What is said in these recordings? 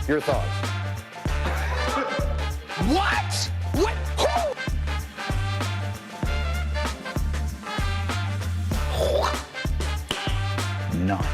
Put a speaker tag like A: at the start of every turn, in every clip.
A: Your thoughts?
B: What? What? Who?
A: Nice.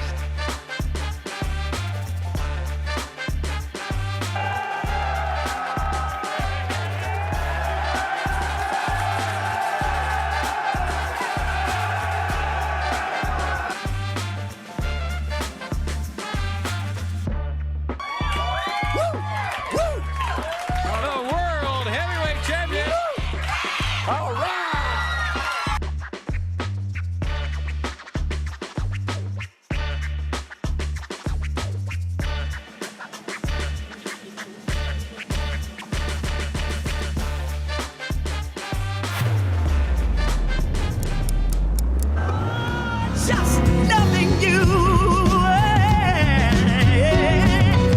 C: Just loving you.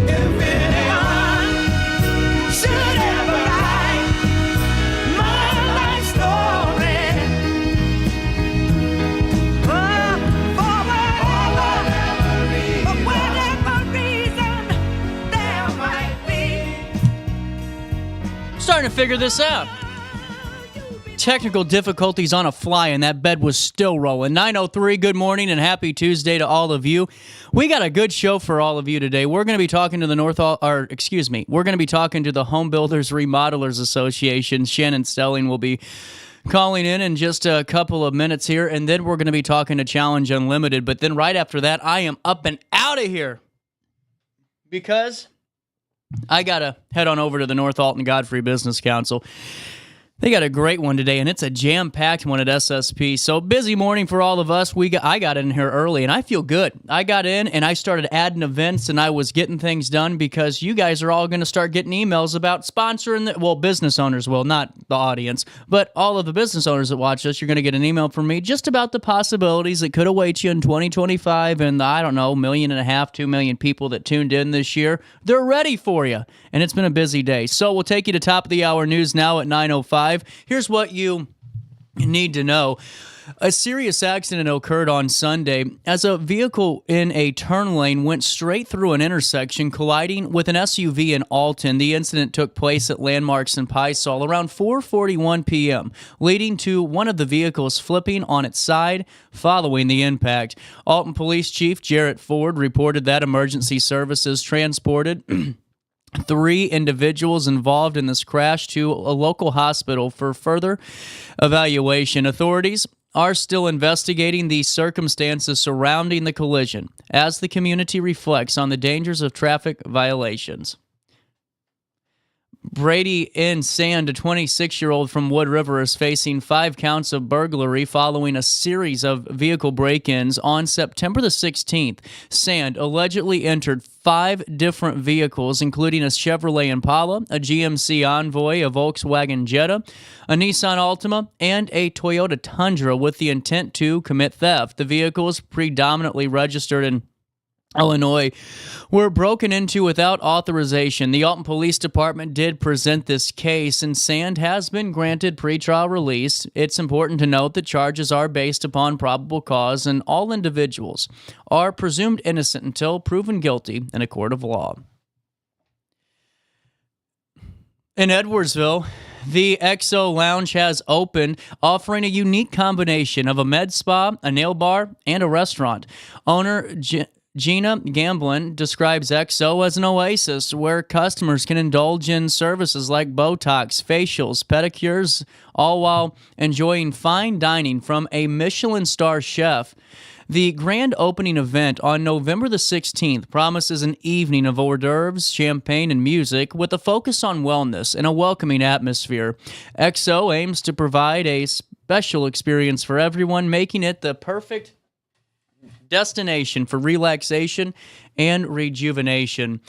C: If anyone should ever write my life story, for whatever reason there might be.
D: Starting to figure this out. Technical difficulties on a fly, and that bed was still rolling. 9:03, good morning and happy Tuesday to all of you. We got a good show for all of you today. We're going to be talking to the we're going to be talking to the Home Builders Remodelers Association. Shannon Stelling will be calling in just a couple of minutes here, and then we're going to be talking to Challenge Unlimited. But then right after that, I am up and out of here because I got to head on over to the North Alton Godfrey Business Council. They got a great one today, and it's a jam-packed one at SSP. So busy morning for all of us. I got in here early, and I feel good. I got in, and I started adding events, and I was getting things done because you guys are all going to start getting emails about sponsoring business owners will, not the audience, but all of the business owners that watch us. You're going to get an email from me just about the possibilities that could await you in 2025, and I don't know, 1.5 million, 2 million people that tuned in this year. They're ready for you, and it's been a busy day. So we'll take you to top of the hour news now at 9:05. Here's what you need to know. A serious accident occurred on Sunday as a vehicle in a turn lane went straight through an intersection, colliding with an SUV in Alton. The incident took place at Landmarks in Pysall around 4:41 p.m., leading to one of the vehicles flipping on its side following the impact. Alton Police Chief Jarrett Ford reported that emergency services transported 3 individuals involved in this crash to a local hospital for further evaluation. Authorities are still investigating the circumstances surrounding the collision as the community reflects on the dangers of traffic violations. Brady N. Sand, a 26-year-old from Wood River, is facing 5 counts of burglary following a series of vehicle break-ins on September the 16th. Sand allegedly entered 5 different vehicles, including a Chevrolet Impala, a GMC Envoy, a Volkswagen Jetta, a Nissan Altima, and a Toyota Tundra with the intent to commit theft. The vehicles, predominantly registered in Illinois, were broken into without authorization. The Alton Police Department did present this case, and Sand has been granted pretrial release. It's important to note that charges are based upon probable cause, and all individuals are presumed innocent until proven guilty in a court of law. In Edwardsville, the XO Lounge has opened, offering a unique combination of a med spa, a nail bar, and a restaurant. Owner Gina Gamblin describes XO as an oasis where customers can indulge in services like Botox, facials, pedicures, all while enjoying fine dining from a Michelin star chef. The grand opening event on November the 16th promises an evening of hors d'oeuvres, champagne, and music with a focus on wellness and a welcoming atmosphere. XO aims to provide a special experience for everyone, making it the perfect destination for relaxation and rejuvenation.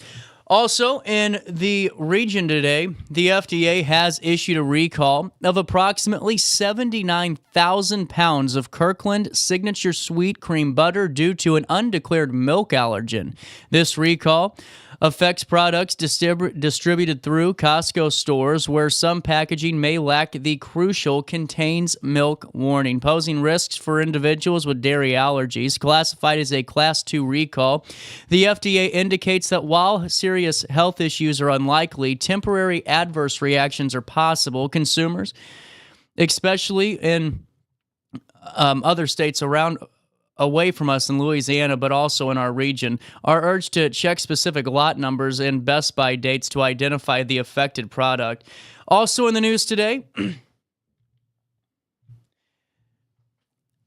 D: Also, in the region today, the FDA has issued a recall of approximately 79,000 pounds of Kirkland Signature Sweet Cream Butter due to an undeclared milk allergen. This recall affects products distributed through Costco stores where some packaging may lack the crucial contains milk warning, posing risks for individuals with dairy allergies. Classified as a Class 2 recall, the FDA indicates that while serious health issues are unlikely, temporary adverse reactions are possible. Consumers, especially in other states away from us in Louisiana, but also in our region, are urged to check specific lot numbers and best by dates to identify the affected product. Also in the news today,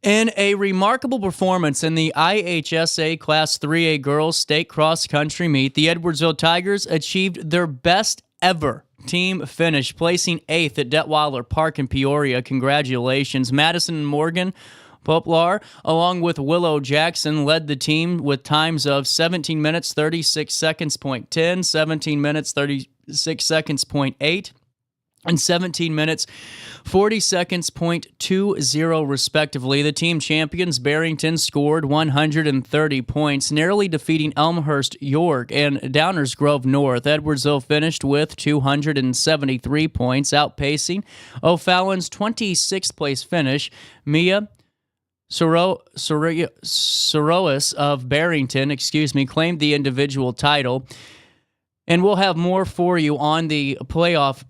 D: in a remarkable performance in the IHSA Class 3A Girls State Cross Country Meet, the Edwardsville Tigers achieved their best ever team finish, placing 8th at Detweiler Park in Peoria. Congratulations. Madison and Morgan Poplar, along with Willow Jackson, led the team with times of 17 minutes, 36 seconds, 0.10, 17 minutes, 36 seconds, 0.8, and 17 minutes, 40 seconds, 0.20, respectively. The team champions, Barrington, scored 130 points, narrowly defeating Elmhurst York and Downers Grove North. Edwardsville finished with 273 points, outpacing O'Fallon's 26th place finish. Mia Sorois of Barrington, claimed the individual title. And we'll have more for you on the playoff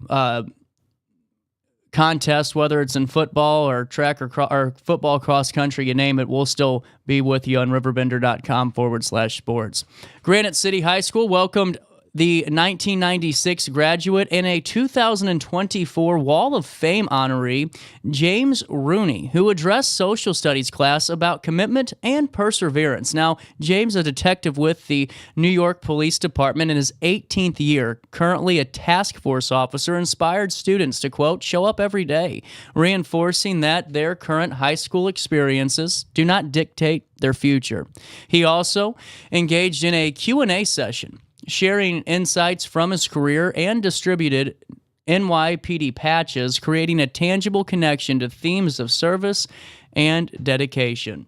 D: contest, whether it's in football or track or football, cross country, you name it. We'll still be with you on RiverBender.com/sports. Granite City High School welcomed the 1996 graduate and a 2024 Wall of Fame honoree, James Rooney, who addressed social studies class about commitment and perseverance. Now, James, a detective with the New York Police Department in his 18th year, currently a task force officer, inspired students to, quote, show up every day, reinforcing that their current high school experiences do not dictate their future. He also engaged in a Q&A session, sharing insights from his career and distributed NYPD patches, creating a tangible connection to themes of service and dedication.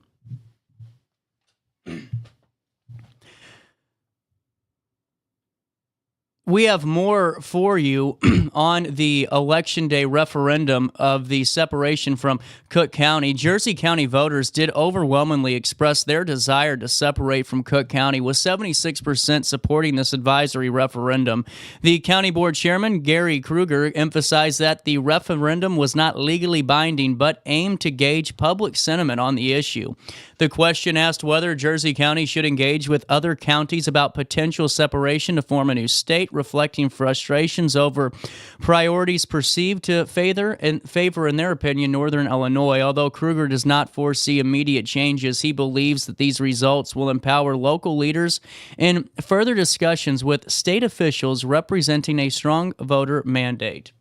D: We have more for you on the Election Day referendum of the separation from Cook County. Jersey County voters did overwhelmingly express their desire to separate from Cook County, with 76% supporting this advisory referendum. The county board chairman, Gary Kruger, emphasized that the referendum was not legally binding, but aimed to gauge public sentiment on the issue. The question asked whether Jersey County should engage with other counties about potential separation to form a new state, reflecting frustrations over priorities perceived to favor, in their opinion, Northern Illinois. Although Kruger does not foresee immediate changes, he believes that these results will empower local leaders in further discussions with state officials representing a strong voter mandate.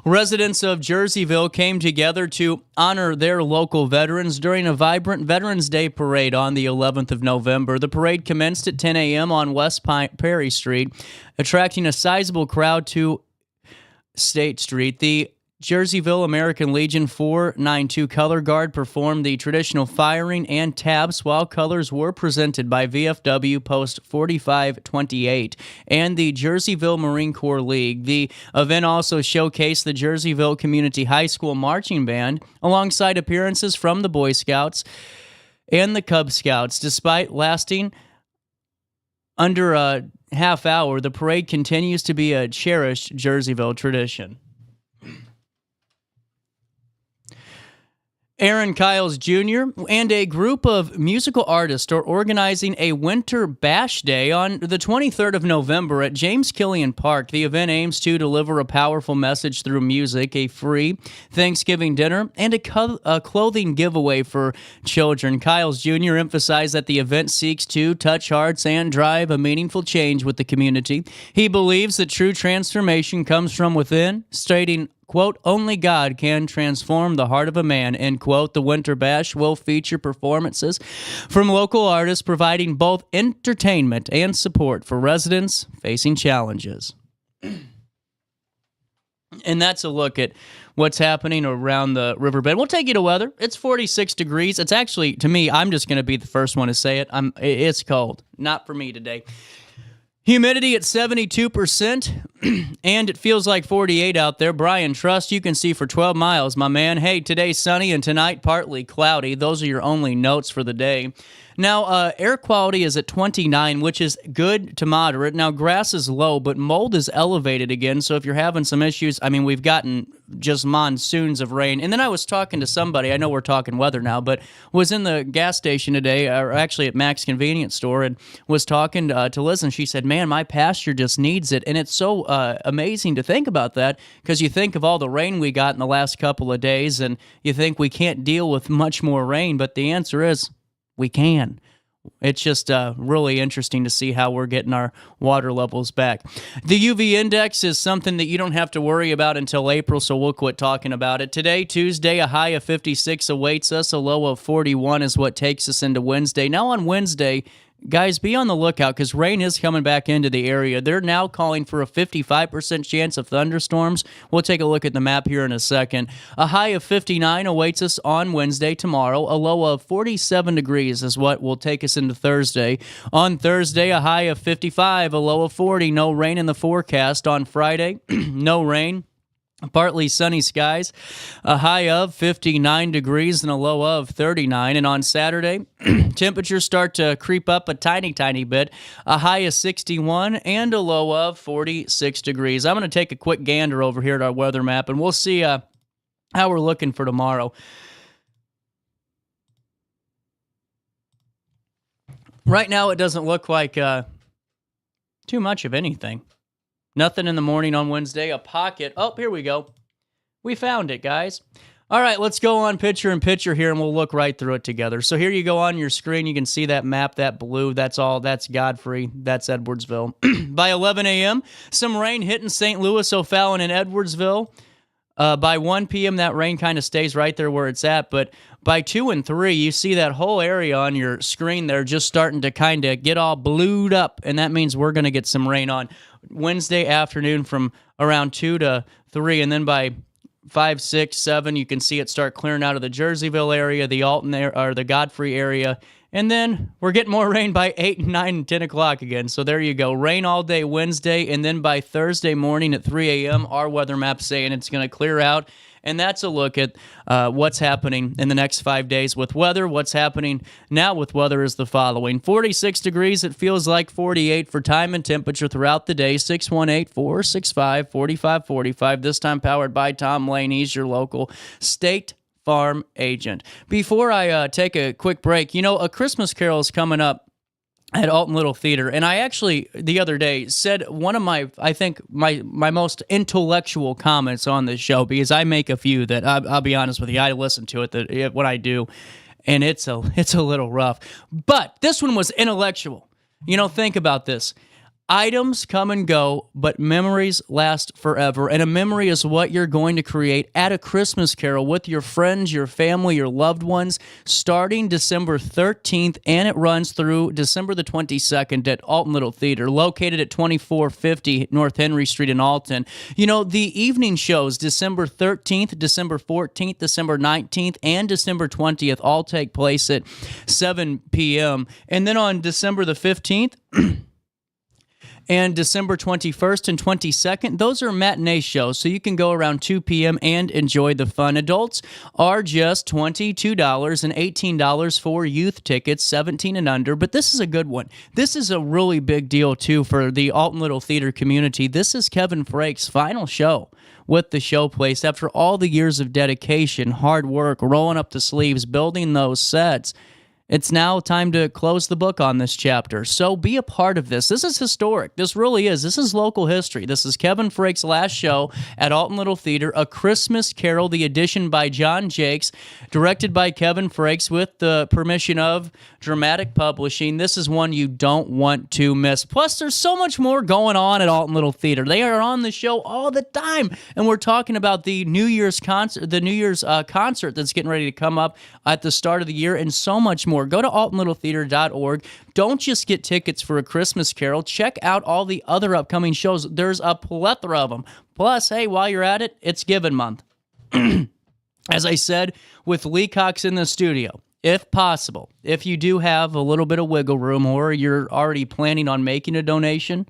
D: Residents of Jerseyville came together to honor their local veterans during a vibrant Veterans Day parade on the 11th of November. The parade commenced at 10 a.m. on West Perry Street, attracting a sizable crowd to State Street. The Jerseyville American Legion 492 Color Guard performed the traditional firing and taps, while colors were presented by VFW Post 4528 and the Jerseyville Marine Corps League. The event also showcased the Jerseyville Community High School Marching Band, alongside appearances from the Boy Scouts and the Cub Scouts. Despite lasting under a half hour, the parade continues to be a cherished Jerseyville tradition. Aaron Kiles Jr. and a group of musical artists are organizing a Winter Bash Day on the 23rd of November at James Killian Park. The event aims to deliver a powerful message through music, a free Thanksgiving dinner, and a clothing giveaway for children. Kiles Jr. emphasized that the event seeks to touch hearts and drive a meaningful change with the community. He believes that true transformation comes from within, stating, quote, only God can transform the heart of a man, end quote. The Winter Bash will feature performances from local artists, providing both entertainment and support for residents facing challenges. And that's a look at what's happening around the riverbed. We'll take you to weather. It's 46 degrees. It's actually, to me, I'm just going to be the first one to say it. It's cold. Not for me today. Humidity at 72%, and it feels like 48 out there. Brian, trust you can see for 12 miles, my man. Hey, today's sunny and tonight partly cloudy. Those are your only notes for the day. Now, air quality is at 29, which is good to moderate. Now, grass is low, but mold is elevated again. So if you're having some issues, I mean, we've gotten just monsoons of rain. And then I was talking to somebody, I know we're talking weather now, but was in the gas station today, or actually at Mac's convenience store, and was talking to Liz, and she said, man, my pasture just needs it. And it's so amazing to think about that, because you think of all the rain we got in the last couple of days, and you think we can't deal with much more rain, but the answer is, we can. It's just really interesting to see how we're getting our water levels back. The UV index is something that you don't have to worry about until April, so we'll quit talking about it. Today, Tuesday, a high of 56 awaits us. A low of 41 is what takes us into Wednesday. Now on Wednesday, guys, be on the lookout because rain is coming back into the area. They're now calling for a 55% chance of thunderstorms. We'll take a look at the map here in a second. A high of 59 awaits us on Wednesday tomorrow. A low of 47 degrees is what will take us into Thursday. On Thursday, a high of 55, a low of 40. No rain in the forecast. On Friday, no rain. Partly sunny skies, a high of 59 degrees and a low of 39. And on Saturday, temperatures start to creep up a tiny, tiny bit, a high of 61 and a low of 46 degrees. I'm going to take a quick gander over here at our weather map, and we'll see how we're looking for tomorrow. Right now, it doesn't look like too much of anything. Nothing in the morning on Wednesday. A pocket. Oh, here we go. We found it, guys. All right, let's go on picture-in-picture here, and we'll look right through it together. So here you go on your screen. You can see that map, that blue. That's all. That's Godfrey. That's Edwardsville. By 11 a.m., some rain hitting St. Louis, O'Fallon, and Edwardsville. By 1 p.m., that rain kind of stays right there where it's at. But by 2 and 3, you see that whole area on your screen there just starting to kind of get all blued up, and that means we're going to get some rain on Wednesday afternoon from around 2 to 3, and then by 5, 6, 7, you can see it start clearing out of the Jerseyville area, the Alton or the Godfrey area, and then we're getting more rain by 8, 9, and 10 o'clock again. So there you go. Rain all day Wednesday, and then by Thursday morning at 3 a.m., our weather map's saying it's going to clear out. And that's a look at what's happening in the next 5 days with weather. What's happening now with weather is the following. 46 degrees, it feels like 48 for time and temperature throughout the day. 618-465-4545. This time powered by Tom Lane. He's your local State Farm agent. Before I take a quick break, you know, A Christmas Carol is coming up at Alton Little Theater, and I actually, the other day, said one of my most intellectual comments on this show, because I make a few that, I'll be honest with you, I listen to it when I do, and it's a little rough. But this one was intellectual. You know, think about this. Items come and go, but memories last forever. And a memory is what you're going to create at A Christmas Carol with your friends, your family, your loved ones, starting December 13th, and it runs through December the 22nd at Alton Little Theater, located at 2450 North Henry Street in Alton. You know, the evening shows, December 13th, December 14th, December 19th, and December 20th, all take place at 7 p.m. And then on December the 15th, and December 21st and 22nd, those are matinee shows, so you can go around 2 p.m. and enjoy the fun. Adults are just $22 and $18 for youth tickets, 17 and under, but this is a good one. This is a really big deal, too, for the Alton Little Theater community. This is Kevin Frake's final show with the show place after all the years of dedication, hard work, rolling up the sleeves, building those sets. It's now time to close the book on this chapter, so be a part of this. This is historic. This really is. This is local history. This is Kevin Frake's last show at Alton Little Theater, A Christmas Carol, the edition by John Jakes, directed by Kevin Frakes with the permission of Dramatic Publishing. This is one you don't want to miss. Plus, there's so much more going on at Alton Little Theater. They are on the show all the time, and we're talking about the New Year's concert, concert that's getting ready to come up at the start of the year, and so much more. more. Go to altonlittletheater.org. Don't just get tickets for A Christmas Carol. Check out all the other upcoming shows. There's a plethora of them. Plus, hey, while you're at it, it's Giving Month. As I said, with Lee Cox in the studio, if possible, if you do have a little bit of wiggle room or you're already planning on making a donation,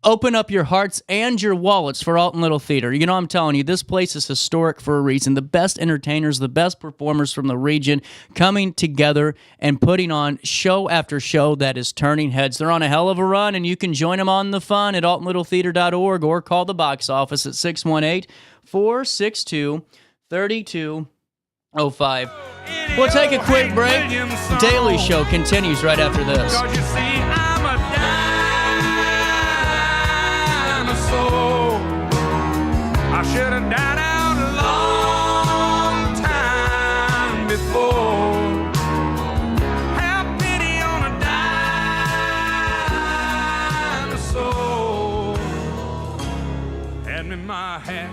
D: open up your hearts and your wallets for Alton Little Theater. You know, I'm telling you, this place is historic for a reason. The best entertainers, the best performers from the region coming together and putting on show after show that is turning heads. They're on a hell of a run, and you can join them on the fun at altonlittletheater.org or call the box office at 618-462-3205. We'll take a quick break. Daily Show continues right after this.
C: Cause you see, I'm a dinosaur. I should have died out a long time before. Have pity on a dinosaur. Hand me my hat.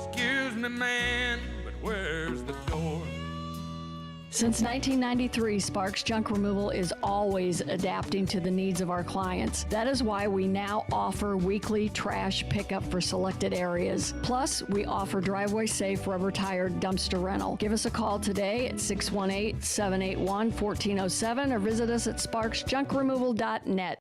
C: Excuse me, man, but where's the door?
A: Since 1993, Sparks Junk Removal is always adapting to the needs of our clients. That is why we now offer weekly trash pickup for selected areas. Plus, we offer driveway-safe rubber-tired dumpster rental. Give us a call today at 618-781-1407 or visit us at sparksjunkremoval.net.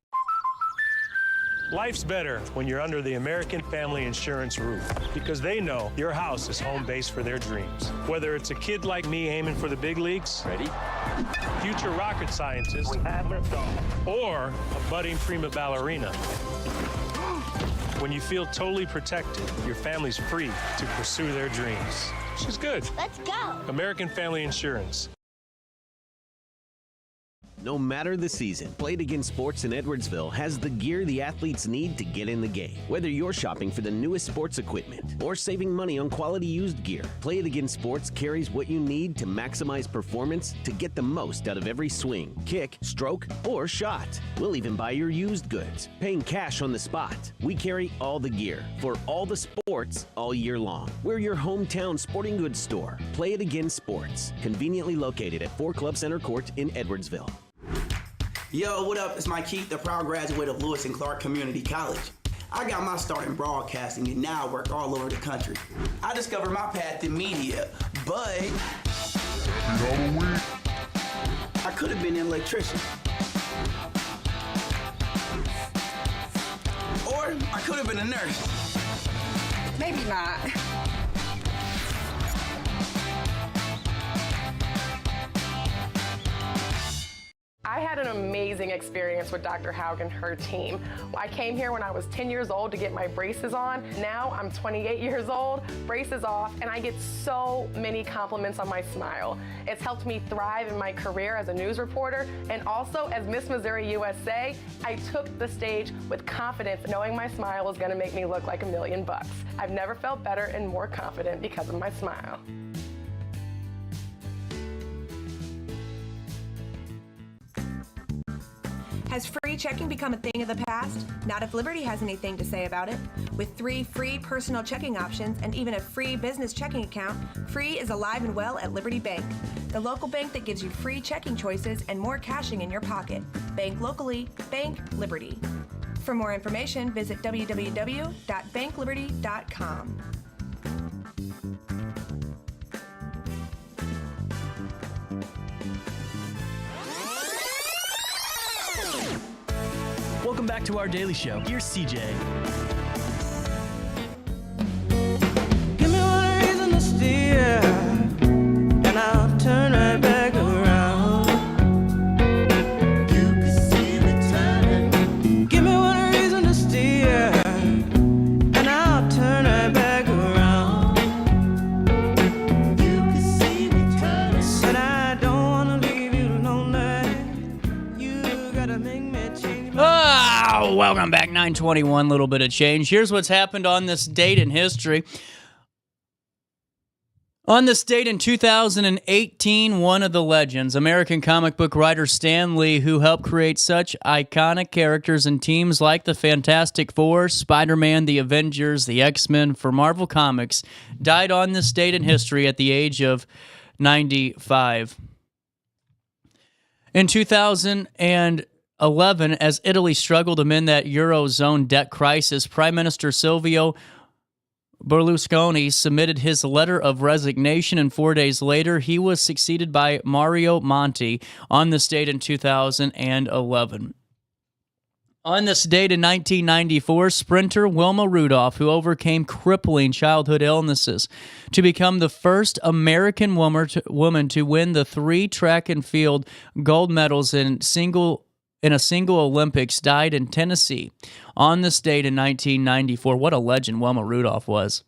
E: Life's better when you're under the American Family Insurance roof because they know your house is home base for their dreams. Whether it's a kid like me aiming for the big leagues, ready, future rocket scientist, or a budding prima ballerina. When you feel totally protected, your family's free to pursue their dreams. She's good.
F: Let's go.
E: American Family Insurance.
G: No matter the season, Play It Again Sports in Edwardsville has the gear the athletes need to get in the game. Whether you're shopping for the newest sports equipment or saving money on quality used gear, Play It Again Sports carries what you need to maximize performance to get the most out of every swing, kick, stroke, or shot. We'll even buy your used goods, paying cash on the spot. We carry all the gear for all the sports all year long. We're your hometown sporting goods store. Play It Again Sports, conveniently located at 4 Club Center Court in Edwardsville.
H: Yo, what up? It's Mike Keith, the proud graduate of Lewis and Clark Community College. I got my start in broadcasting and now I work all over the country. I discovered my path in media, but I could have been an electrician. Or I could have been a nurse.
F: Maybe not.
I: I had an amazing experience with Dr. Haug and her team. I came here when I was 10 years old to get my braces on. Now I'm 28 years old, braces off, and I get so many compliments on my smile. It's helped me thrive in my career as a news reporter, and also as Miss Missouri USA, I took the stage with confidence, knowing my smile was gonna make me look like $1 million. I've never felt better and more confident because of my smile.
J: Has free checking become a thing of the past? Not if Liberty has anything to say about it. With 3 free personal checking options and even a free business checking account, free is alive and well at Liberty Bank. The local bank that gives you free checking choices and more cashing in your pocket. Bank locally, bank Liberty. For more information, visit www.bankliberty.com.
K: Welcome back to our daily show. Here's CJ.
C: Give me one reason to steer, and I'll turn right back around. You can see me turning. Give me one reason to steer, and I'll turn right back around. You can see me turning. Said I don't wanna leave you lonely. You gotta make me change my
D: Welcome back, 921, little bit of change. Here's what's happened on this date in history. On this date in 2018, one of the legends, American comic book writer Stan Lee, who helped create such iconic characters and teams like the Fantastic Four, Spider-Man, the Avengers, the X-Men for Marvel Comics, died on this date in history at the age of 95. In 2011, as Italy struggled amid that Eurozone debt crisis, Prime Minister Silvio Berlusconi submitted his letter of resignation, and 4 days later, he was succeeded by Mario Monti on this date in 2011. On this date in 1994, sprinter Wilma Rudolph, who overcame crippling childhood illnesses to become the first American woman to win the 3 track and field gold medals in a single Olympics, died in Tennessee on this date in 1994. What a legend Wilma Rudolph was.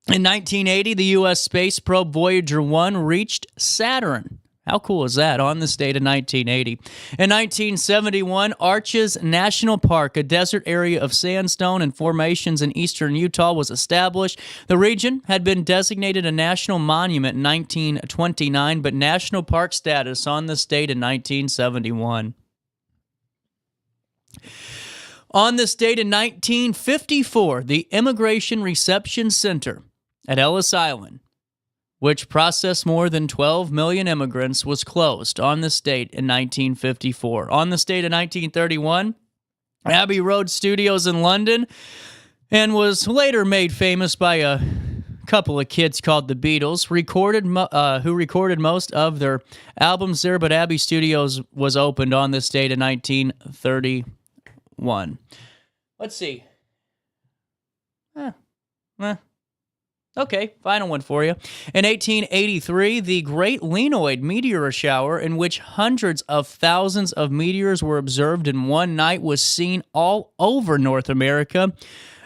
D: In 1980, the U.S. space probe Voyager 1 reached Saturn. How cool is that? On this date in 1980. In 1971, Arches National Park, a desert area of sandstone and formations in eastern Utah, was established. The region had been designated a national monument in 1929, but national park status on this date in 1971. On this date in 1954, the Immigration Reception Center at Ellis Island, which processed more than 12 million immigrants, was closed on this date in 1954. On this date in 1931, Abbey Road Studios in London, and was later made famous by a couple of kids called the Beatles, who recorded most of their albums there, but Abbey Studios was opened on this date in 1931. Let's see. Okay, final one for you. In 1883, the Great Lenoid meteor shower, in which hundreds of thousands of meteors were observed in one night, was seen all over North America,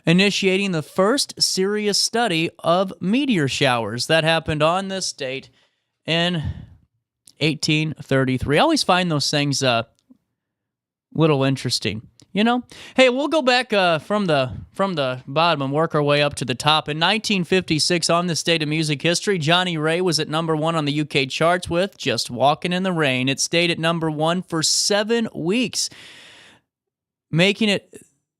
D: initiating the first serious study of meteor showers. That happened on this date in 1833. I always find those things little interesting. You know, hey, we'll go back from the bottom and work our way up to the top. In 1956, on this date of music history, Johnny Ray was at number 1 on the UK charts with "Just Walking in the Rain." It stayed at number 1 for 7 weeks, making it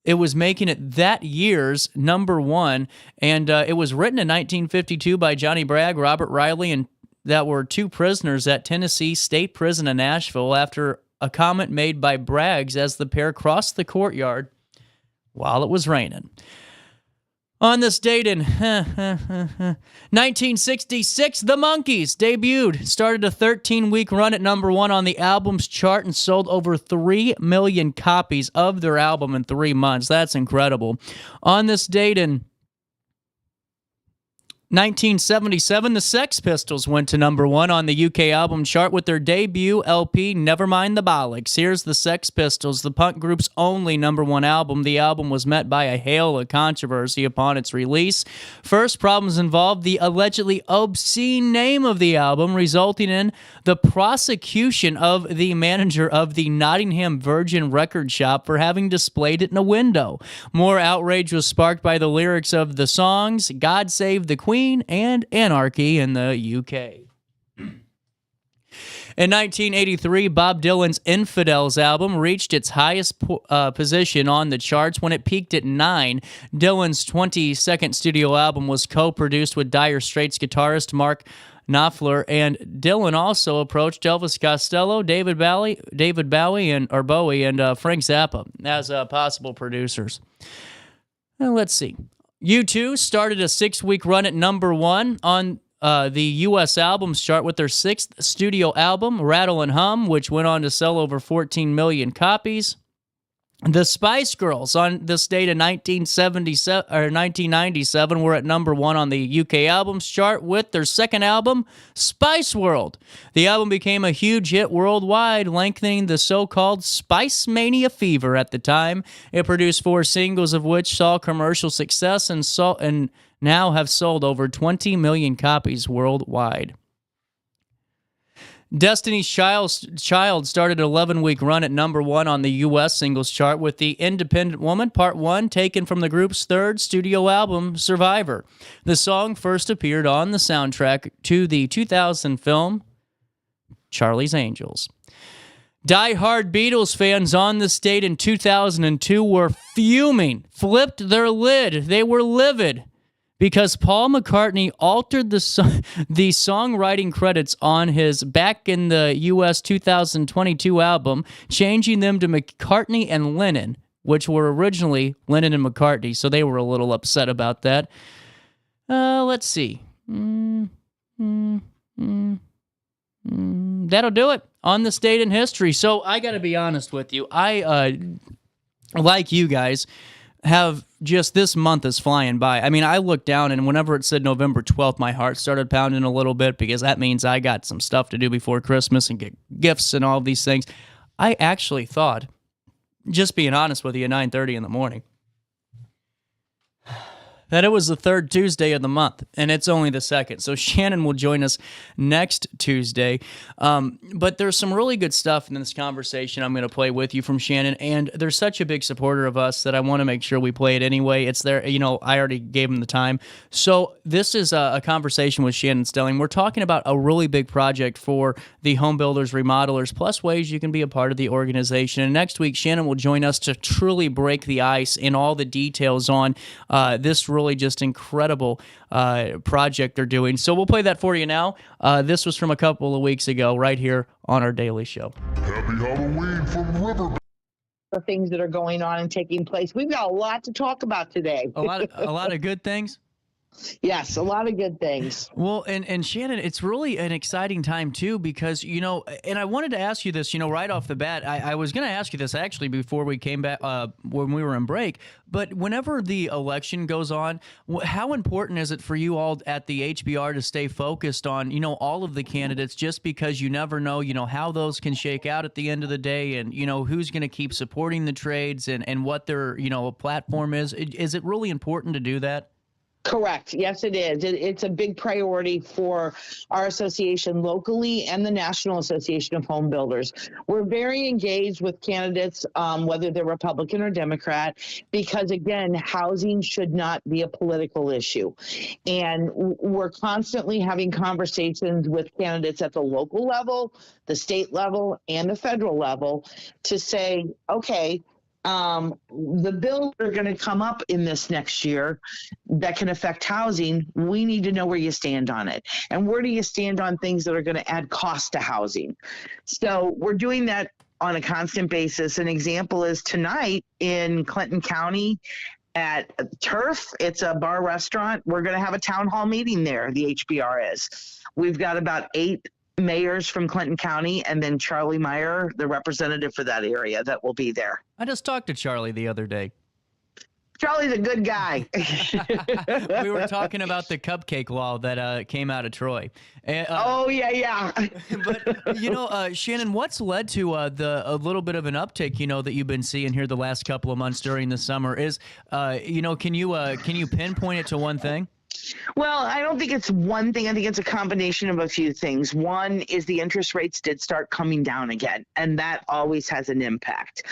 D: that year's number 1. And it was written in 1952 by Johnny Bragg, Robert Riley, and that were 2 prisoners at Tennessee State Prison in Nashville after a comment made by Braggs as the pair crossed the courtyard while it was raining. On this date in 1966, the Monkees debuted, started a 13-week run at number 1 on the album's chart, and sold over 3 million copies of their album in 3 months. That's incredible. On this date in 1977, the Sex Pistols went to number 1 on the UK album chart with their debut LP, Nevermind the Bollocks. Here's the Sex Pistols, the punk group's only number 1 album. The album was met by a hail of controversy upon its release. First, problems involved the allegedly obscene name of the album, resulting in the prosecution of the manager of the Nottingham Virgin record shop for having displayed it in a window. More outrage was sparked by the lyrics of the songs God Save the Queen and Anarchy in the UK. In 1983, Bob Dylan's Infidels album reached its highest position on the charts when it peaked at 9. Dylan's 22nd studio album was co-produced with Dire Straits guitarist Mark Knopfler, and Dylan also approached Elvis Costello, David Bowie, and Frank Zappa as possible producers. Now, let's see. U2 started a 6-week run at number 1 on the U.S. albums chart with their 6th studio album, Rattle and Hum, which went on to sell over 14 million copies. The Spice Girls, on this date in 1997 were at number 1 on the UK albums chart with their 2nd album, Spice World. The album became a huge hit worldwide, lengthening the so-called Spice Mania fever at the time. It produced 4 singles, of which saw commercial success and now have sold over 20 million copies worldwide. Destiny's Child started an 11-week run at number 1 on the U.S. singles chart with The Independent Woman, Part 1, taken from the group's 3rd studio album, Survivor. The song first appeared on the soundtrack to the 2000 film, Charlie's Angels. Die-hard Beatles fans on this date in 2002 were fuming, flipped their lid. They were livid because Paul McCartney altered the songwriting credits on his back in the U.S. 2022 album, changing them to McCartney and Lennon, which were originally Lennon and McCartney, so they were a little upset about that. Let's see. That'll do it on this date in history. So I got to be honest with you. I, like you guys, have just this month is flying by. I mean, I looked down, and whenever it said November 12th, my heart started pounding a little bit because that means I got some stuff to do before Christmas and get gifts and all these things. I actually thought, just being honest with you, at 9:30 in the morning, that it was the third Tuesday of the month, and it's only the second. So Shannon will join us next Tuesday. But there's some really good stuff in this conversation I'm going to play with you from Shannon, and they're such a big supporter of us that I want to make sure we play it anyway. It's there, I already gave him the time. So this is a conversation with Shannon Stelling. We're talking about a really big project for the Home Builders Remodelers, plus ways you can be a part of the organization. And next week, Shannon will join us to truly break the ice in all the details on this really just incredible project they're doing. So we'll play that for you now. This was from a couple of weeks ago right here on our daily show.
L: Happy Halloween from Riverbend.
M: The things that are going on and taking place. We've got a lot to talk about today.
D: A lot of good things.
M: Yes, a lot of good things.
D: Well, and Shannon, it's really an exciting time, too, because, and I wanted to ask you this, right off the bat. I was going to ask you this, actually, before we came back, when we were in break. But whenever the election goes on, how important is it for you all at the HBR to stay focused on, all of the candidates, just because you never know, how those can shake out at the end of the day and, who's going to keep supporting the trades and what their, platform is? Is it really important to do that?
M: Correct. Yes, it is. It's a big priority for our association locally and the National Association of Home Builders. We're very engaged with candidates, whether they're Republican or Democrat, because, again, housing should not be a political issue. And we're constantly having conversations with candidates at the local level, the state level, and the federal level to say, okay, the bills that are going to come up in this next year that can affect housing, we need to know where you stand on it. And where do you stand on things that are going to add cost to housing? So we're doing that on a constant basis. An example is tonight in Clinton County at Turf. It's a bar restaurant. We're going to have a town hall meeting there, the HBR is. We've got about 8 mayors from Clinton County, and then Charlie Meyer, the representative for that area, that will be there.
D: I just talked to Charlie the other day.
M: Charlie's a good guy.
D: We were talking about the cupcake law that came out of Troy.
M: Yeah.
D: But, Shannon, what's led to a little bit of an uptick, that you've been seeing here the last couple of months during the summer is, can you pinpoint it to one thing?
M: Well, I don't think it's one thing. I think it's a combination of a few things. One is the interest rates did start coming down again, and that always has an impact.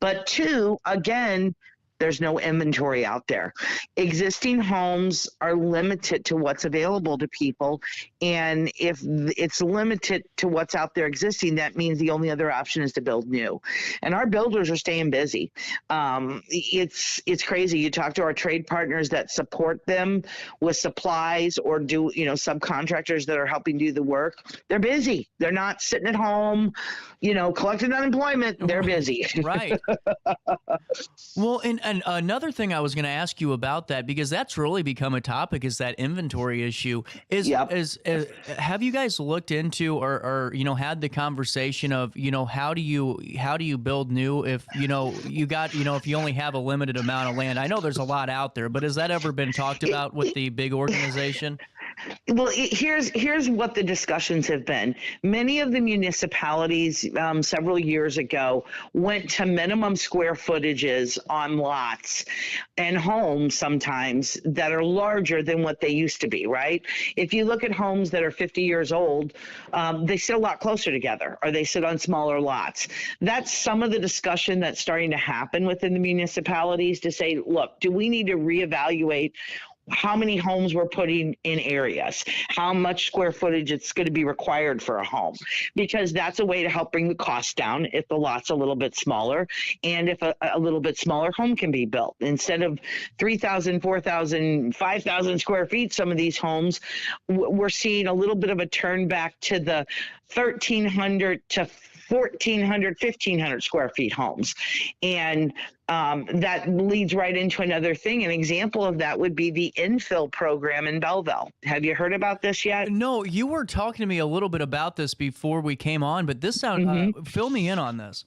M: But two, again, there's no inventory out there. Existing homes are limited to what's available to people. And if it's limited to what's out there existing, that means the only other option is to build new. And our builders are staying busy. It's crazy. You talk to our trade partners that support them with supplies or do, subcontractors that are helping do the work. They're busy. They're not sitting at home, collecting unemployment. They're busy.
D: Right. Well, and another thing I was going to ask you about that, because that's really become a topic, is that inventory issue. Have you guys looked into or had the conversation of, how do you build new if, if you only have a limited amount of land? I know there's a lot out there, but has that ever been talked about with the big organization?
M: Well, here's what the discussions have been. Many of the municipalities several years ago went to minimum square footages on lots and homes sometimes that are larger than what they used to be, right? If you look at homes that are 50 years old, they sit a lot closer together, or they sit on smaller lots. That's some of the discussion that's starting to happen within the municipalities to say, look, do we need to reevaluate how many homes we're putting in areas, how much square footage it's going to be required for a home, because that's a way to help bring the cost down if the lot's a little bit smaller, and if a little bit smaller home can be built. Instead of 3,000, 4,000, 5,000 square feet, some of these homes, we're seeing a little bit of a turn back to the 1,300 to 1,400, 1,500 square feet homes. And that leads right into another thing. An example of that would be the infill program in Belleville. Have you heard about this yet?
D: No, you were talking to me a little bit about this before we came on, but this sound fill me in on this.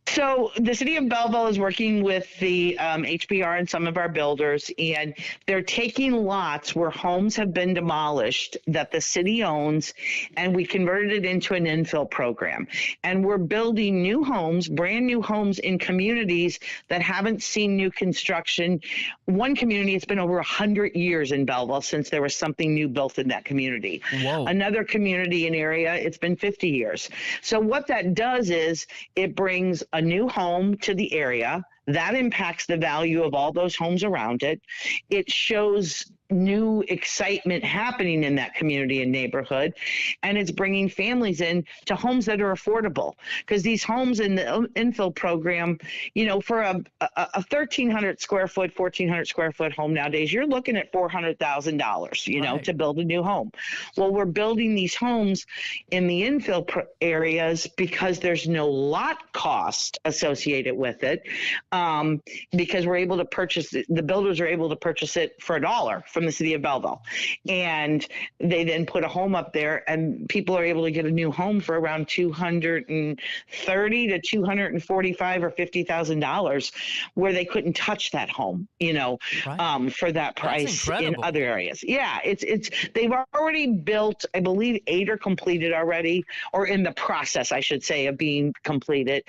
M: So the city of Belleville is working with the HBR and some of our builders, and they're taking lots where homes have been demolished that the city owns, and we converted it into an infill program. And we're building new homes, brand new homes in communities that haven't seen new construction. One community, it's been over 100 years in Belleville since there was something new built in that community.
D: Whoa.
M: Another community and area, it's been 50 years. So what that does is it brings a new home to the area. That impacts the value of all those homes around it. It shows new excitement happening in that community and neighborhood, and it's bringing families in to homes that are affordable, because these homes in the infill program, you know, for a 1,300 square foot, 1,400 square foot home nowadays, you're looking at $400,000, you know, to build a new home. Well, we're building these homes in the infill areas because there's no lot cost associated with it, because we're able to purchase it, the builders are able to purchase it for $1 from the city of Belleville. And they then put a home up there, and people are able to get a new home for around $230,000 to $245,000 or $50,000, where they couldn't touch that home, you know, for that price in other areas. Yeah, it's they've already built, I believe 8 are completed already, or in the process, I should say, of being completed.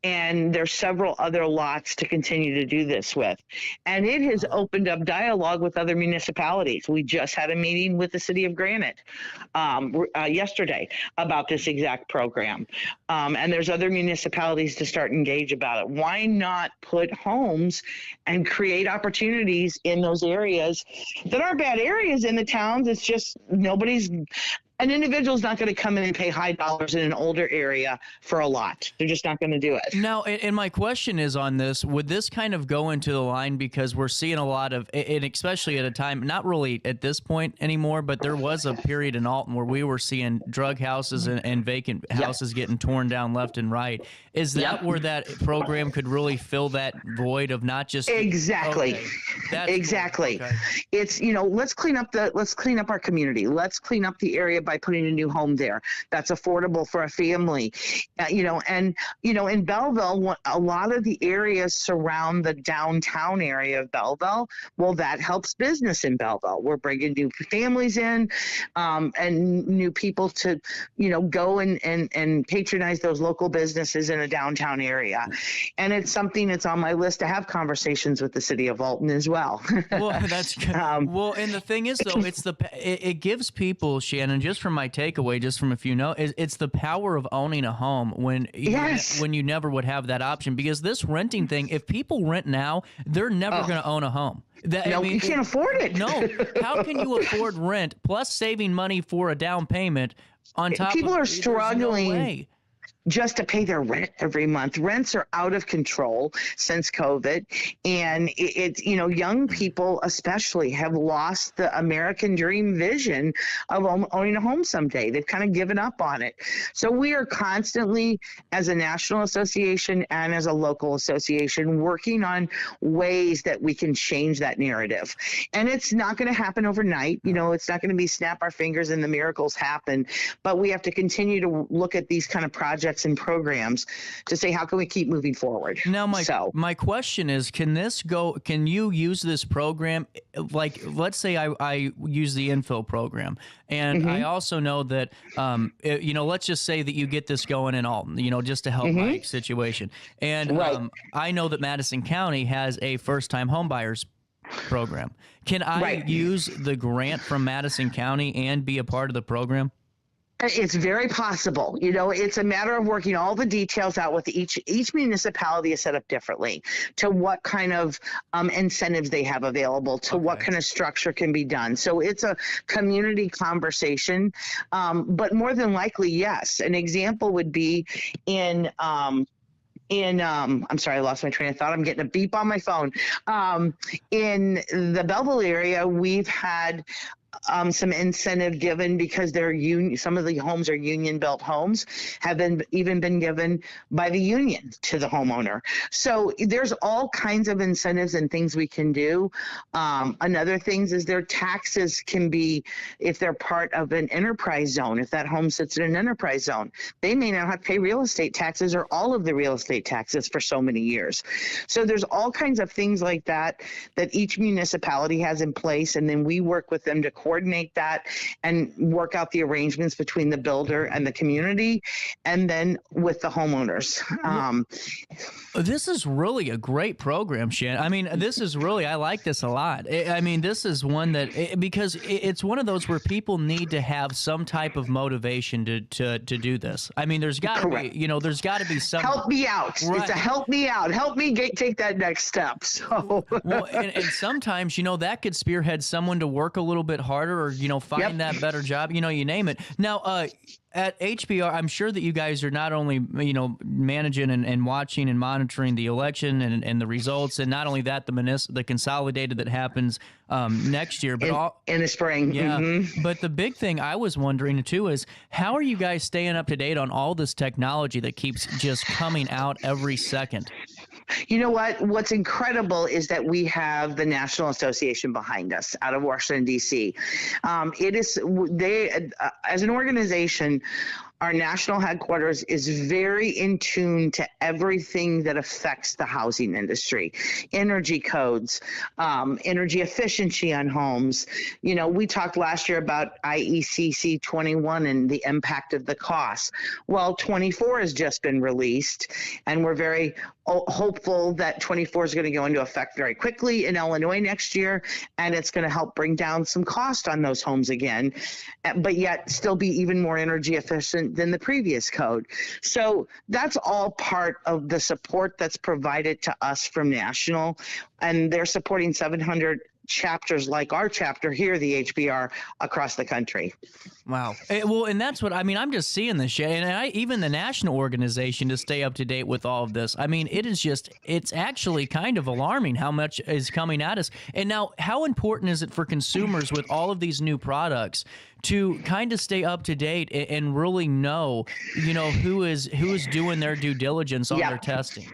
M: And there's several other lots to continue to do this with. And it has opened up dialogue with other municipalities. We just had a meeting with the city of Granite yesterday about this exact program. And there's other municipalities to start engage about it. Why not put homes and create opportunities in those areas that aren't bad areas in the towns? It's just an individual's not going to come in and pay high dollars in an older area for a lot. They're just not going to do it.
D: Now, and my question is on this, would this kind of go into the line, because we're seeing a lot of, and especially at a time, not really at this point anymore, but there was a period in Alton where we were seeing drug houses and vacant houses getting torn down left and right. Is that where that program could really fill that void of not just...
M: Exactly.
D: Okay.
M: Exactly.
D: Cool. Okay.
M: It's, you know, let's clean up our community. Let's clean up the area by putting a new home there that's affordable for a family. In Belleville, a lot of the areas surround the downtown area of Belleville. Well, that helps business in Belleville. We're bringing new families in, and new people to, you know, go and patronize those local businesses in a downtown area. And it's something that's on my list to have conversations with the city of Alton as well.
D: Well, that's good. Well, and the thing is, though, it gives people, Shannon, just from my takeaway, just from it's the power of owning a home when you never would have that option. Because this renting thing, if people rent now, they're never going to own a home.
M: You can't afford it.
D: No. How can you afford rent plus saving money for a down payment on top of it?
M: People are struggling.
D: No way.
M: Just to pay their rent every month. Rents are out of control since COVID. And it's, you know, young people especially have lost the American dream vision of owning a home someday. They've kind of given up on it. So we are constantly, as a national association and as a local association, working on ways that we can change that narrative. And it's not going to happen overnight. You know, it's not going to be snap our fingers and the miracles happen. But we have to continue to look at these kind of projects and programs to say, how can we keep moving forward?
D: Now, my question is, can you use this program? Like, let's say I use the infill program, and I also know that, let's just say that you get this going in Alton, you know, just to help my situation. And I know that Madison County has a first-time homebuyers program. Can I use the grant from Madison County and be a part of the program?
M: It's very possible. It's a matter of working all the details out with each municipality is set up differently to what kind of incentives they have available, to what kind of structure can be done. So it's a community conversation, but more than likely, yes. An example would be I'm sorry, I lost my train of thought. I'm getting a beep on my phone. In the Belleville area, we've had some incentive given because some of the homes are union built homes, have even been given by the union to the homeowner. So there's all kinds of incentives and things we can do. Another thing is their taxes can be, if they're part of an enterprise zone, if that home sits in an enterprise zone, they may not have to pay real estate taxes or all of the real estate taxes for so many years. So there's all kinds of things like that each municipality has in place, and then we work with them to coordinate that and work out the arrangements between the builder and the community, and then with the homeowners.
D: This is really a great program, Shannon. I mean, I like this a lot. I mean, this is one that, because it's one of those where people need to have some type of motivation to do this. I mean, there's got to be, there's got to be some.
M: Help me out. Right. It's a help me out. Help me take that next step. So. Well,
D: and sometimes, that could spearhead someone to work a little bit harder, or find that better job, you name it. Now, at HBR, I'm sure that you guys are not only, managing and watching and monitoring the election and the results, and not only that, the consolidated that happens next year, but
M: in the spring.
D: Yeah.
M: Mm-hmm.
D: But the big thing I was wondering too is, how are you guys staying up to date on all this technology that keeps just coming out every second?
M: You know what? What's incredible is that we have the National Association behind us out of Washington, D.C. As an organization, our national headquarters is very in tune to everything that affects the housing industry, energy codes, energy efficiency on homes. We talked last year about IECC 21 and the impact of the costs. Well, 24 has just been released, and we're very hopeful that 24 is going to go into effect very quickly in Illinois next year, and it's going to help bring down some cost on those homes again, but yet still be even more energy efficient than the previous code. So that's all part of the support that's provided to us from National, and they're supporting 700 chapters like our chapter here, the HBR, across the country.
D: Wow. Well, and that's what, I'm just seeing this, and even the national organization to stay up to date with all of this. It's actually kind of alarming how much is coming at us. And now, how important is it for consumers with all of these new products to kind of stay up to date and really know, who is doing their due diligence on their testing?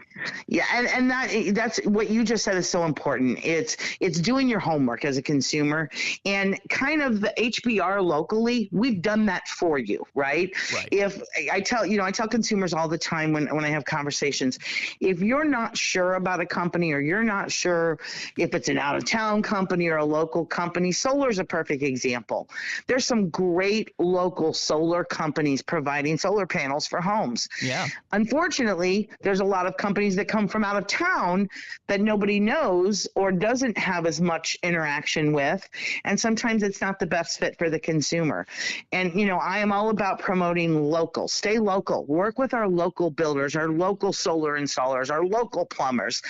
M: Yeah, and that's what you just said is so important. It's doing your homework as a consumer, and kind of the HBR locally, we've done that for you, right? If I tell consumers all the time when I have conversations, if you're not sure about a company, or you're not sure if it's an out-of-town company or a local company, solar is a perfect example. There's some great local solar companies providing solar panels for homes.
D: Yeah.
M: Unfortunately, there's a lot of companies that come from out of town that nobody knows or doesn't have as much interaction with, and sometimes it's not the best fit for the consumer. And I am all about promoting local. Stay local. Work with our local builders, our local solar installers, our local plumbers.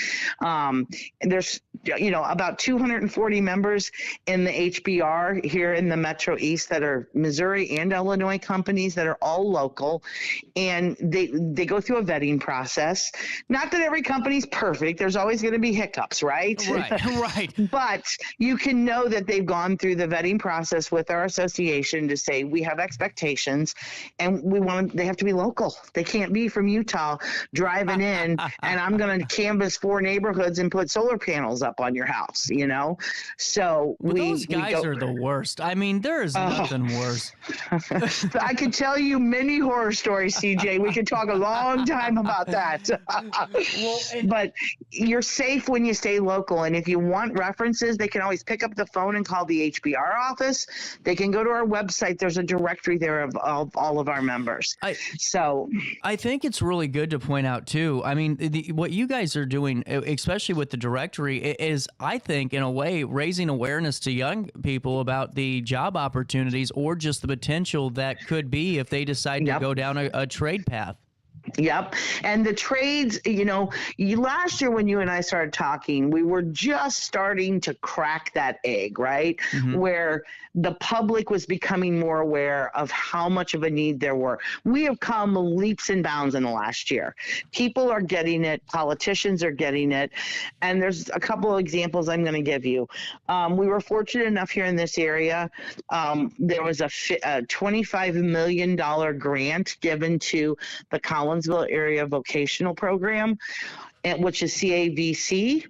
M: There's about 240 members in the HBR here in the Metro East that are Missouri and Illinois companies that are all local, and they go through a vetting process. Not that every company's perfect. There's always going to be hiccups, right?
D: Right.
M: But you can know that they've gone through the vetting process with our association to say we have expectations, and they have to be local. They can't be from Utah driving in and I'm going to canvass 4 neighborhoods and put solar panels up on your house, So
D: those guys are the worst. There is nothing worse.
M: I could tell you many horror stories, CJ. We could talk a long time about that. But you're safe when you stay local, and if you want references, they can always pick up the phone and call the HBR office. They can go to our website. There's a directory there of all of our members. I
D: think it's really good to point out too. I mean, what you guys are doing, especially with the directory, is, I think, in a way, raising awareness to young people about the job opportunities or just the potential that could be if they decide to go down a trade path.
M: Yep. And the trades, last year when you and I started talking, we were just starting to crack that egg, right? Mm-hmm. Where the public was becoming more aware of how much of a need there were. We have come leaps and bounds in the last year. People are getting it. Politicians are getting it. And there's a couple of examples I'm going to give you. We were fortunate enough here in this area. There was a $25 million grant given to the Collinsville Area Vocational Program, which is CAVC.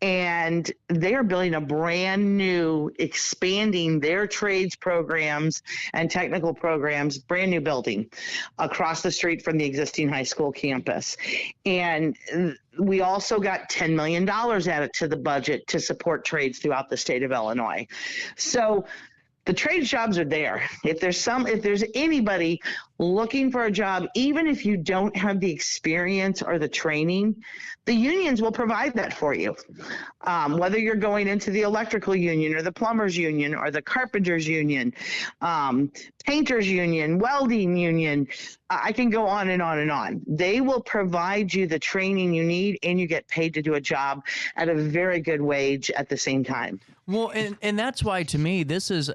M: And they are building a brand new, expanding their trades programs and technical programs, brand new building across the street from the existing high school campus. And we also got $10 million added to the budget to support trades throughout the state of Illinois. So the trade jobs are there. If there's anybody looking for a job, even if you don't have the experience or the training, the unions will provide that for you. Whether you're going into the electrical union or the plumbers union or the carpenters union, painters union, welding union, I can go on and on and on. They will provide you the training you need, and you get paid to do a job at a very good wage at the same time.
D: Well, and that's why, to me, this is,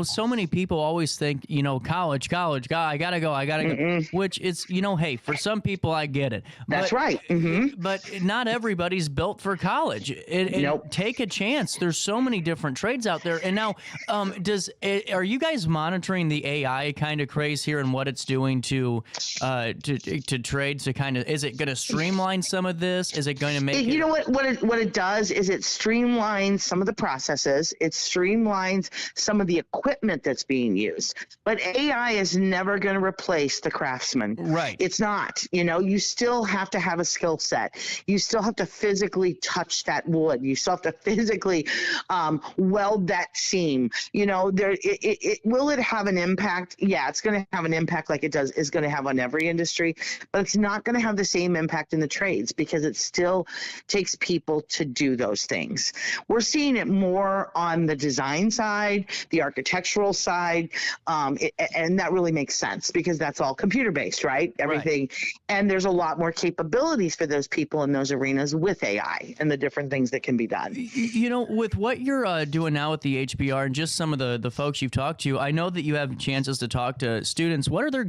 D: so many people always think, college, I gotta go, which is, hey, for some people, I get it.
M: That's right. Mm-hmm.
D: But not everybody's built for college.
M: Nope.
D: Take a chance. There's so many different trades out there. And now, are you guys monitoring the AI kind of craze here and what it's doing to trades? To kind of, is it going to streamline some of this? Is it going to make
M: you know what it does is it streamlines some of the processes. It streamlines some of the equipment that's being used. But AI is never going to replace the craftsman.
D: Right.
M: It's not. You still have to have a skill set. You still have to physically touch that wood. You still have to physically weld that seam. Will it have an impact? Yeah, it's going to have an impact like is going to have on every industry, but it's not going to have the same impact in the trades because it still takes people to do those things. We're seeing it more on the design side, the architectural side, and that really makes sense because that's all computer-based, right? Everything. Right. And there's a lot more capabilities for those people in those arenas with AI and the different things that can be done.
D: With what you're doing now with the HBR and just some of the folks you've talked to, I know that you have chances to talk to students. What are their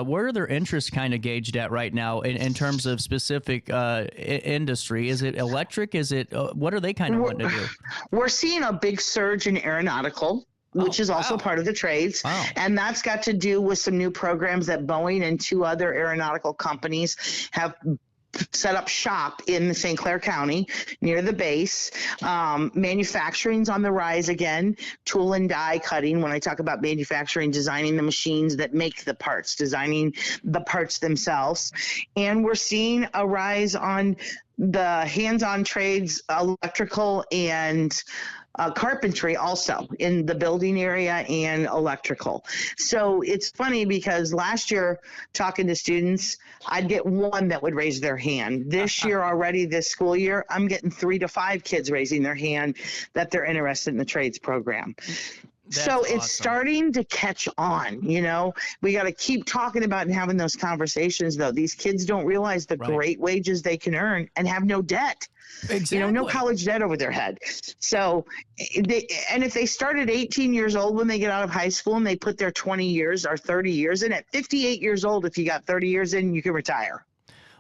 D: where are their interests kind of gauged at right now in terms of specific industry? Is it electric? Is it what are they kind of wanting to do?
M: We're seeing a big surge in aeronautical, which is also part of the trades. Wow. And that's got to do with some new programs that Boeing and two other aeronautical companies have set up shop in St. Clair County near the base. Manufacturing's on the rise again, tool and die cutting. When I talk about manufacturing, designing the machines that make the parts, designing the parts themselves. And we're seeing a rise on the hands-on trades, electrical and carpentry also in the building area and electrical. So it's funny because last year talking to students, I'd get one that would raise their hand. This year already, this school year, I'm getting 3 to 5 kids raising their hand that they're interested in the trades program.
D: That's
M: so it's
D: awesome.
M: starting to catch on, we got to keep talking about and having those conversations though. These kids don't realize the great wages they can earn and have no debt.
D: Exactly.
M: No college debt over their head. So if they start at 18 years old when they get out of high school and they put their 20 years or 30 years in, at 58 years old, if you got 30 years in, you can retire.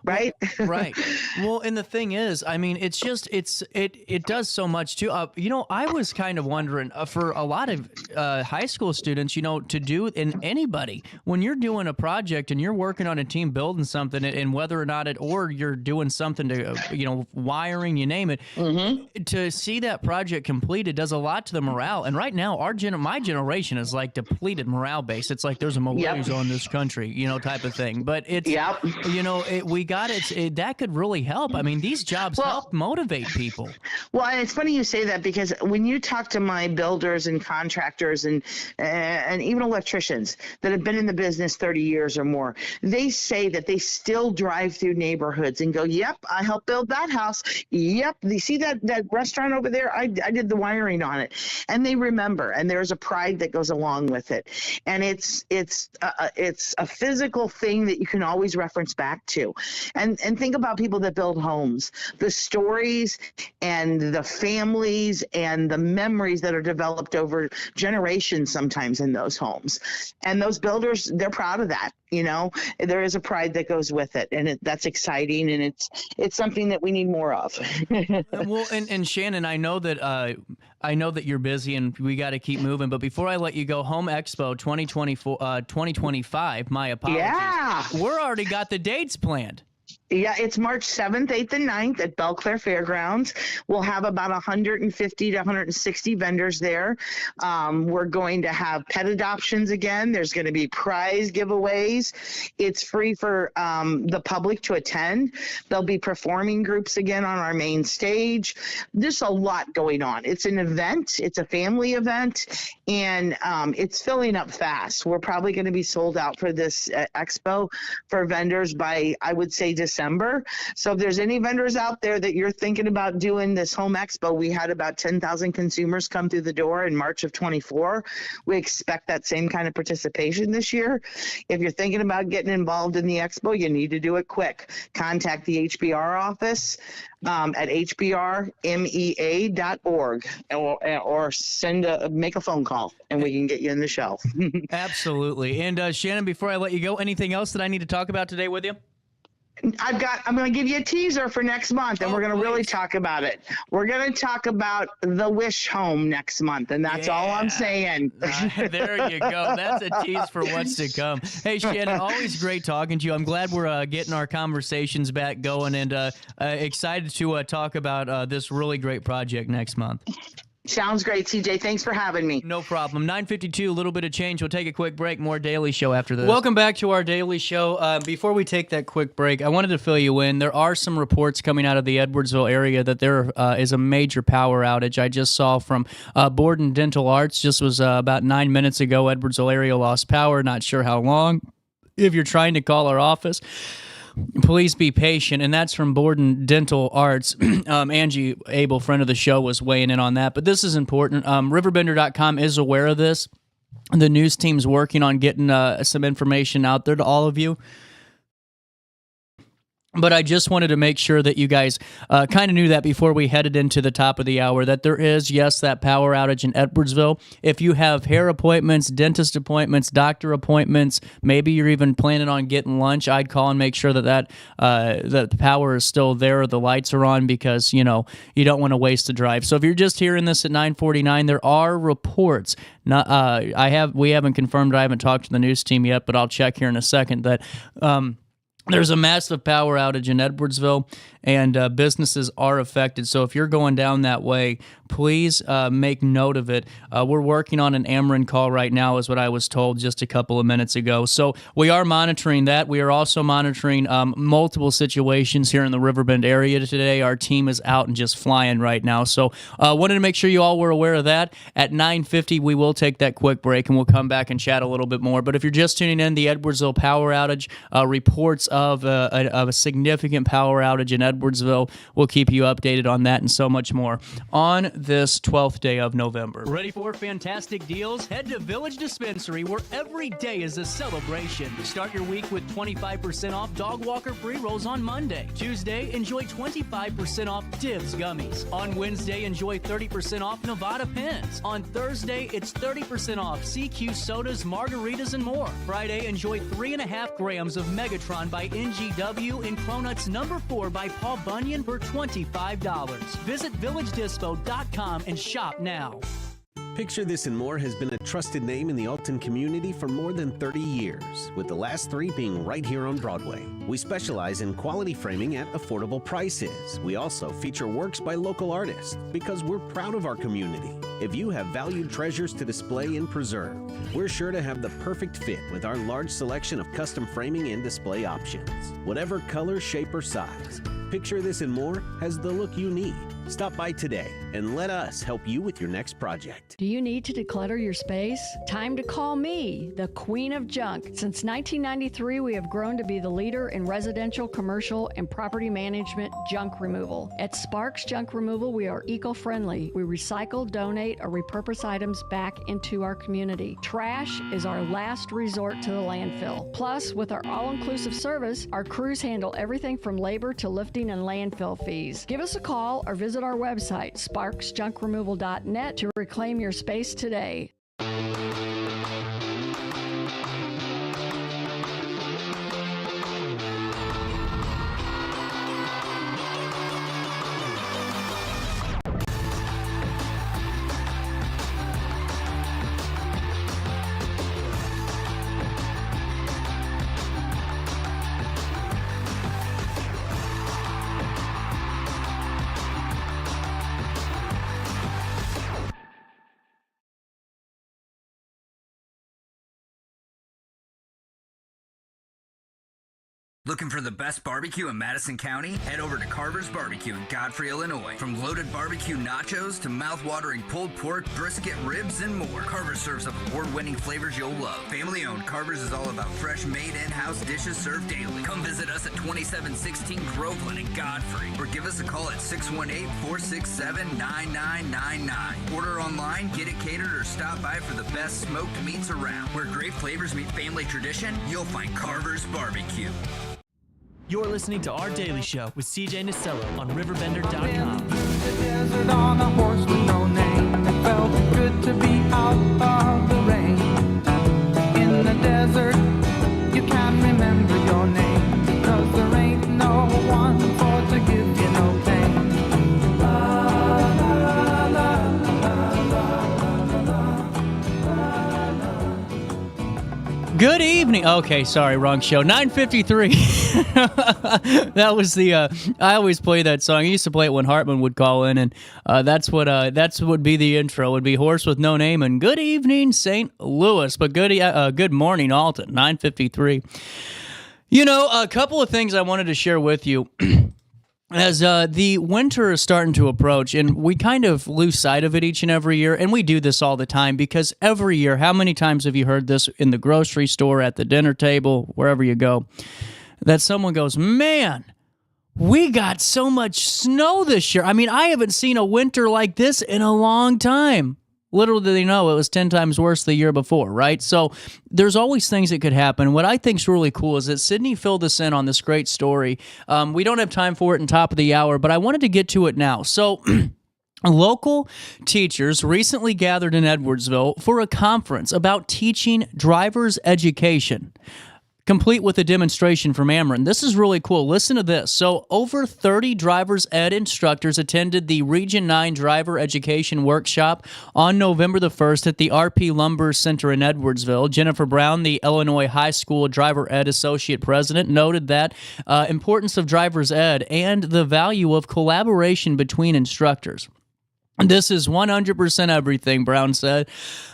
M: Right.
D: Right. Well, and the thing is, I mean, it's just it does so much too. I was kind of wondering for a lot of high school students, to do in anybody when you're doing a project and you're working on a team building something, and whether or not or you're doing something to wiring, you name it, to see that project completed does a lot to the morale. And right now, my generation is like depleted morale base. It's like there's a malaise on this country, type of thing. But it's we God, that could really help. I mean, these jobs help motivate people.
M: Well, and it's funny you say that, because when you talk to my builders and contractors and even electricians that have been in the business 30 years or more, they say that they still drive through neighborhoods and go, yep, I helped build that house. Yep, you see that restaurant over there? I did the wiring on it. And they remember, and there's a pride that goes along with it. And it's a physical thing that you can always reference back to. And think about people that build homes, the stories and the families and the memories that are developed over generations sometimes in those homes. And those builders, they're proud of that. There is a pride that goes with it, and that's exciting, and it's something that we need more of.
D: Well, and Shannon, I know that you're busy and we got to keep moving, but before I let you go, Home Expo 2025, my apologies.
M: Yeah.
D: We're already got the dates planned.
M: Yeah, it's March 7th, 8th, and 9th at Belclair Fairgrounds. We'll have about 150 to 160 vendors there. We're going to have pet adoptions again. There's going to be prize giveaways. It's free for the public to attend. There'll be performing groups again on our main stage. There's a lot going on. It's an event. It's a family event, and it's filling up fast. We're probably going to be sold out for this expo for vendors by, I would say, December. So if there's any vendors out there that you're thinking about doing this Home Expo, we had about 10,000 consumers come through the door in March of 24. We expect that same kind of participation this year. If you're thinking about getting involved in the expo, you need to do it quick. Contact the HBR office at HBRMEA.org or make a phone call and we can get you in the show.
D: Absolutely. And Shannon, before I let you go, anything else that I need to talk about today with you?
M: I'm going to give you a teaser for next month, and we're going to really talk about it. We're going to talk about the Wish Home next month, and that's all I'm saying.
D: There you go. That's a tease for what's to come. Hey, Shannon, always great talking to you. I'm glad we're getting our conversations back going, and excited to talk about this really great project next month.
M: Sounds great, CJ. Thanks for having me.
D: No problem. 9:52, a little bit of change. We'll take a quick break. More Daily Show after this. Welcome back to our Daily Show. Before we take that quick break, I wanted to fill you in. There are some reports coming out of the Edwardsville area that there is a major power outage. I just saw from Borden Dental Arts, just was about 9 minutes ago, Edwardsville area lost power. Not sure how long. If you're trying to call our office, please be patient, and that's from Borden Dental Arts. Angie Abel, friend of the show, was weighing in on that, but this is important. RiverBender.com is aware of this. The news team's working on getting some information out there to all of you. But I just wanted to make sure that you guys kind of knew that before we headed into the top of the hour, that there is, yes, that power outage in Edwardsville. If you have hair appointments, dentist appointments, doctor appointments, maybe you're even planning on getting lunch, I'd call and make sure that the power is still there, the lights are on, because, you don't want to waste the drive. So if you're just hearing this at 9:49, there are reports. We haven't confirmed, I haven't talked to the news team yet, but I'll check here in a second, that there's a massive power outage in Edwardsville, and businesses are affected. So if you're going down that way, please make note of it. We're working on an Ameren call right now, is what I was told just a couple of minutes ago. So we are monitoring that. We are also monitoring multiple situations here in the Riverbend area today. Our team is out and just flying right now. So wanted to make sure you all were aware of that. At 9:50, we will take that quick break, and we'll come back and chat a little bit more. But if you're just tuning in, the Edwardsville power outage, reports of a significant power outage in Edwardsville. We'll keep you updated on that and so much more on this 12th day of November. Ready for fantastic deals? Head to Village Dispensary, where every day is a celebration. Start your week with 25% off dog walker pre-rolls on Monday. Tuesday, enjoy 25% off Divs gummies. On Wednesday, enjoy 30% off Nevada pens. On Thursday, it's 30% off CQ sodas, margaritas, and more. Friday, enjoy 3.5 grams of Megatron by NGW and Cronuts number 4 by Paul Bunyan for $25. Visit VillageDispo.com and shop now.
G: Picture This and More has been a trusted name in the Alton community for more than 30 years, with the last 3 being right here on Broadway. We specialize in quality framing at affordable prices. We also feature works by local artists because we're proud of our community. If you have valued treasures to display and preserve, we're sure to have the perfect fit with our large selection of custom framing and display options. Whatever color, shape, or size, Picture This and More has the look you need. Stop by today and let us help you with your next project.
A: Do you need to declutter your space? Time to call me, the Queen of Junk. Since 1993, we have grown to be the leader in residential, commercial, and property management junk removal. At Sparks Junk Removal, we are eco-friendly. We recycle, donate, or repurpose items back into our community. Trash is our last resort to the landfill. Plus, with our all-inclusive service, our crews handle everything from labor to lifting and landfill fees. Give us a call or visit our website, sparksjunkremoval.net, to reclaim your space today.
B: Looking for the best barbecue in Madison County? Head over to Carver's Barbecue in Godfrey, Illinois. From loaded barbecue nachos to mouth-watering pulled pork, brisket, ribs, and more, Carver's serves up award-winning flavors you'll love. Family-owned, Carver's is all about fresh, made in-house dishes served daily. Come visit us at 2716 Groveland in Godfrey, or give us a call at 618-467-9999. Order online, get it catered, or stop by for the best smoked meats around. Where great flavors meet family tradition, you'll find Carver's Barbecue.
K: You're listening to Our Daily Show with CJ Nasello on RiverBender.com.
C: The desert on a horse with no name. It felt good to be out of the rain. In the desert, you can't remember your name, because there ain't no one for to give you no pain. La, la, la,
D: Good evening. Okay, sorry, wrong show. 9:53. That was the. I always play that song. I used to play it when Hartman would call in, and that's what would be the intro. It would be Horse with No Name and Good Evening St. Louis, but good morning Alton. 9:53. You know, a couple of things I wanted to share with you. As the winter is starting to approach, and we kind of lose sight of it each and every year, and we do this all the time because every year, how many times have you heard this in the grocery store, at the dinner table, wherever you go, that someone goes, man, we got so much snow this year. I mean, I haven't seen a winter like this in a long time. Little do they know it was 10 times worse the year before, right? So there's always things that could happen. What I think is really cool is that Sydney filled us in on this great story. We don't have time for it in top of the hour, but I wanted to get to it now. So local teachers recently gathered in Edwardsville for a conference about teaching driver's education, complete with a demonstration from Ameren. This is really cool. Listen to this. So over 30 driver's ed instructors attended the Region 9 Driver Education Workshop on November the 1st at the RP Lumber Center in Edwardsville. Jennifer Brown, the Illinois High School Driver Ed Associate President, noted that importance of driver's ed and the value of collaboration between instructors. This is 100% everything, Brown said.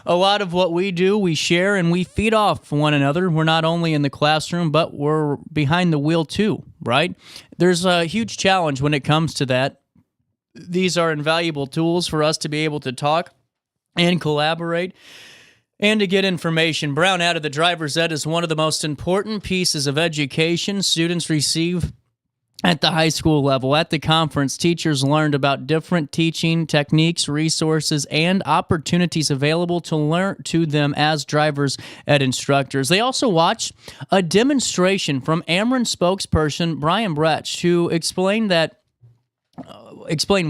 D: A lot of what we do, we share and we feed off one another. We're not only in the classroom, but we're behind the wheel too, right? There's a huge challenge when it comes to that. These are invaluable tools for us to be able to talk and collaborate and to get information. Brown added the driver's ed is one of the most important pieces of education students receive at the high school level. At the conference, teachers learned about different teaching techniques, resources, and opportunities available to learn to them as drivers ed instructors. They also watched a demonstration from Ameren spokesperson Brian Bretsch, who explain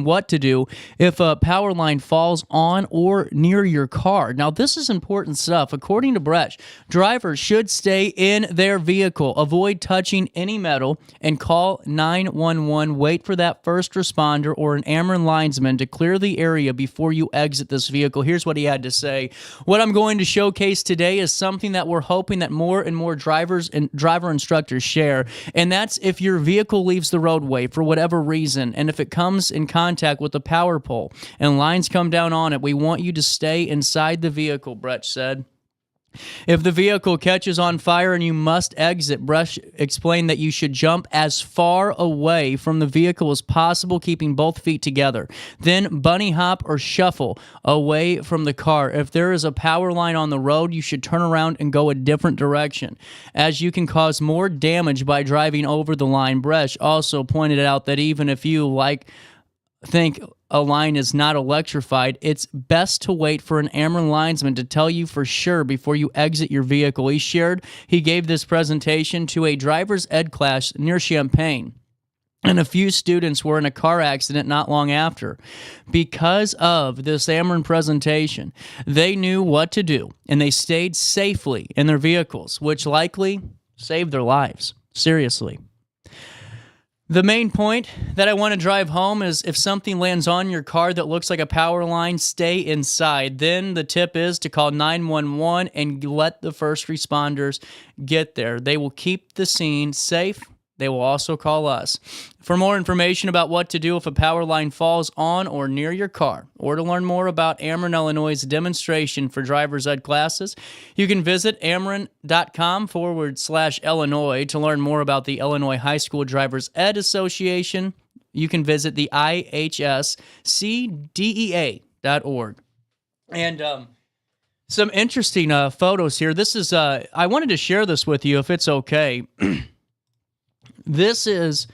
D: what to do if a power line falls on or near your car. Now, this is important stuff. According to Brecht, drivers should stay in their vehicle, avoid touching any metal, and call 911. Wait for that first responder or an Ameren linesman to clear the area before you exit this vehicle. Here's what he had to say. What I'm going to showcase today is something that we're hoping that more and more drivers and driver instructors share, and that's if your vehicle leaves the roadway for whatever reason, and if it comes comes in contact with the power pole and lines come down on it, we want you to stay inside the vehicle, Brett said. If the vehicle catches on fire and you must exit, Brush explained that you should jump as far away from the vehicle as possible, keeping both feet together. Then bunny hop or shuffle away from the car. If there is a power line on the road, you should turn around and go a different direction, as you can cause more damage by driving over the line. Brush also pointed out that even if you think a line is not electrified, it's best to wait for an Ameren linesman to tell you for sure before you exit your vehicle. He gave this presentation to a driver's ed class near Champaign, and a few students were in a car accident not long after. Because of this Ameren presentation, they knew what to do, and they stayed safely in their vehicles, which likely saved their lives. Seriously. The main point that I want to drive home is if something lands on your car that looks like a power line, stay inside. Then the tip is to call 911 and let the first responders get there. They will keep the scene safe. They will also call us. For more information about what to do if a power line falls on or near your car, or to learn more about Ameren, Illinois' demonstration for driver's ed classes, you can visit RiverBender.com/Illinois. To learn more about the Illinois High School Drivers Ed Association, you can visit the IHSCDEA.org. And some interesting photos here. This is, I wanted to share this with you if it's okay. This is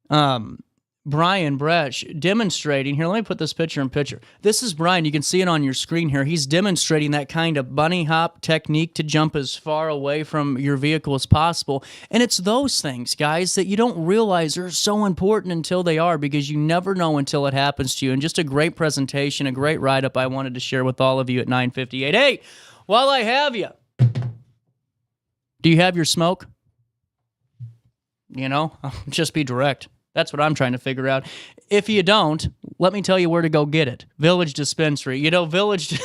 D: Brian Bresch demonstrating. Here, let me put this picture in picture. This is Brian. You can see it on your screen here. He's demonstrating that kind of bunny hop technique to jump as far away from your vehicle as possible. And it's those things, guys, that you don't realize are so important until they are, because you never know until it happens to you. And just a great presentation, a great write-up I wanted to share with all of you at 9:58. Hey, while I have you, do you have your smoke? You know, just be direct. That's what I'm trying to figure out. If you don't, let me tell you where to go get it. Village Dispensary. You know, Village...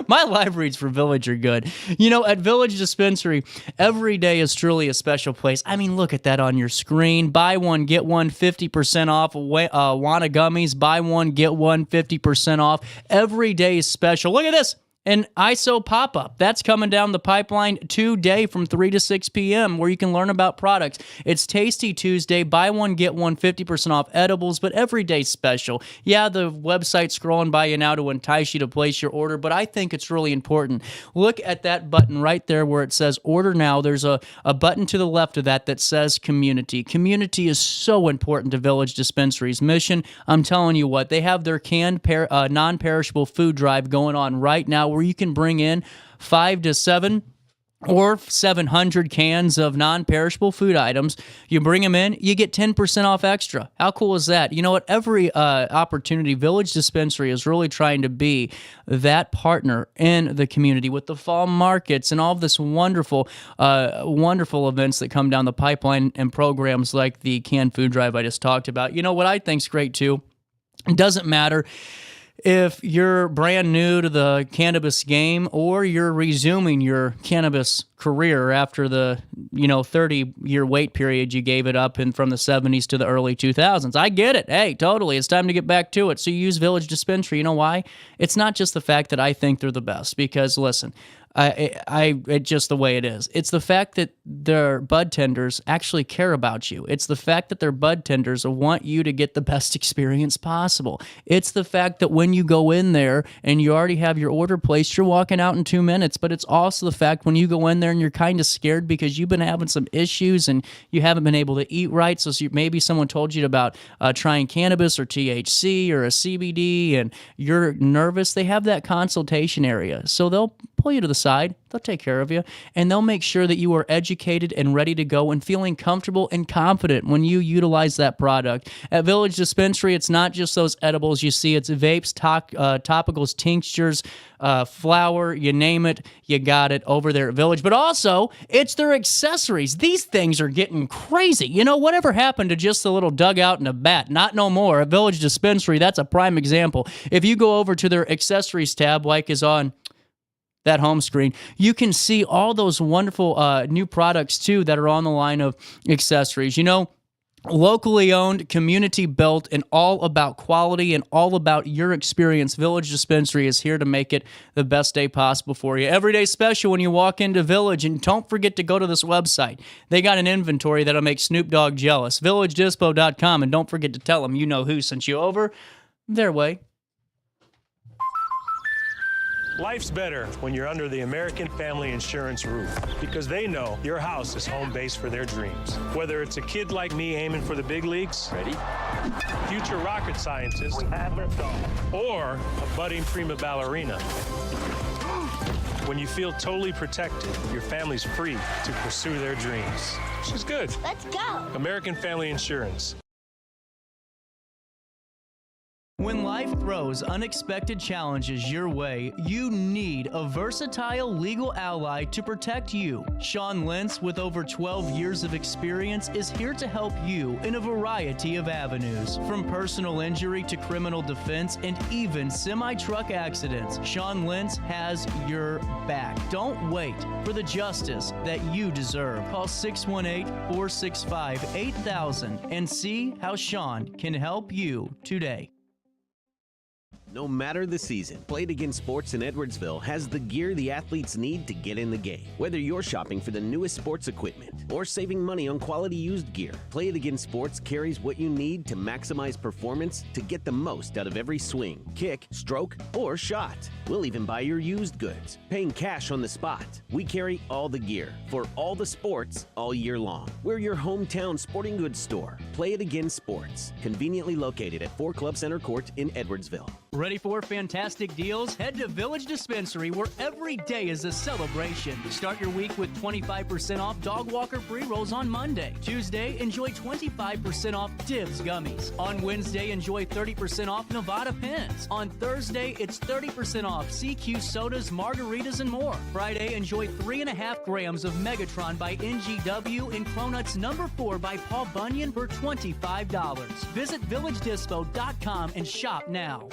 D: My live reads for Village are good. You know, at Village Dispensary, every day is truly a special place. I mean, look at that on your screen. Buy one, get one, 50% off. Wana gummies, buy one, get one, 50% off. Every day is special. Look at this. An ISO pop-up. That's coming down the pipeline today from 3 to 6 p.m. where you can learn about products. It's Tasty Tuesday. Buy one, get one, 50% off edibles, but every day special. Yeah, the website's scrolling by you now to entice you to place your order, but I think it's really important. Look at that button right there where it says Order Now. There's a button to the left of that says Community. Community is so important to Village Dispensary's mission. I'm telling you what, they have their canned non-perishable food drive going on right now, where you can bring in 5 to 7 or 700 cans of non-perishable food items. You bring them in, you get 10% off extra. How cool is that? You know what? Every opportunity, Village Dispensary is really trying to be that partner in the community with the fall markets and all of this wonderful events that come down the pipeline and programs like the canned food drive I just talked about. You know what I think's great too? It doesn't matter if you're brand new to the cannabis game or you're resuming your cannabis career after the 30-year wait period you gave it up in from the 70s to the early 2000s. I get it. Hey, totally. It's time to get back to it. So you use Village Dispensary. You know why? It's not just the fact that I think they're the best, because listen, it's just the way it is. It's the fact that their bud tenders actually care about you. It's the fact that their bud tenders want you to get the best experience possible. It's the fact that when you go in there and you already have your order placed, you're walking out in 2 minutes. But it's also the fact when you go in there and you're kind of scared because you've been having some issues and you haven't been able to eat right. So maybe someone told you about trying cannabis or THC or a CBD and you're nervous. They have that consultation area. So they'll pull you to the side, they'll take care of you, and they'll make sure that you are educated and ready to go and feeling comfortable and confident when you utilize that product. At Village Dispensary, it's not just those edibles you see. It's vapes, topicals, tinctures, flour, you name it, you got it over there at Village. But also, it's their accessories. These things are getting crazy. You know, whatever happened to just a little dugout and a bat? Not no more. At Village Dispensary, that's a prime example. If you go over to their accessories tab, like is on that home screen, you can see all those wonderful new products too that are on the line of accessories. You know, Locally owned, community built, and all about quality and all about your experience. Village Dispensary is here to make it the best day possible for you. Every day special when you walk into Village, and don't forget to go to this website. They got an inventory that'll make Snoop Dogg jealous. VillageDispo.com, and don't forget to tell them you know who sent you over their way.
E: Life's better when you're under the American Family Insurance roof because they know your house is home base for their dreams. Whether it's a kid like me aiming for the big leagues, ready? Future rocket scientist, or a budding prima ballerina. When you feel totally protected, your family's free to pursue their dreams. She's good.
N: Let's go.
E: American Family Insurance.
D: When life throws unexpected challenges your way, you need a versatile legal ally to protect you. Sean Lentz, with over 12 years of experience, is here to help you in a variety of avenues. From personal injury to criminal defense and even semi-truck accidents, Sean Lentz has your back. Don't wait for the justice that you deserve. Call 618-465-8000 and see how Sean can help you today.
G: No matter the season, Play It Again Sports in Edwardsville has the gear the athletes need to get in the game. Whether you're shopping for the newest sports equipment or saving money on quality used gear, Play It Again Sports carries what you need to maximize performance to get the most out of every swing, kick, stroke, or shot. We'll even buy your used goods, paying cash on the spot. We carry all the gear for all the sports all year long. We're your hometown sporting goods store. Play It Again Sports, conveniently located at 4 Club Center Court in Edwardsville.
D: Ready for fantastic deals? Head to Village Dispensary, where every day is a celebration. Start your week with 25% off Dog Walker pre-rolls on Monday. Tuesday, enjoy 25% off Divs gummies. On Wednesday, enjoy 30% off Nevada pens. On Thursday, it's 30% off CQ sodas, margaritas, and more. Friday, enjoy 3.5 grams of Megatron by NGW and Cronuts number 4 by Paul Bunyan for $25. Visit VillageDispo.com and shop now.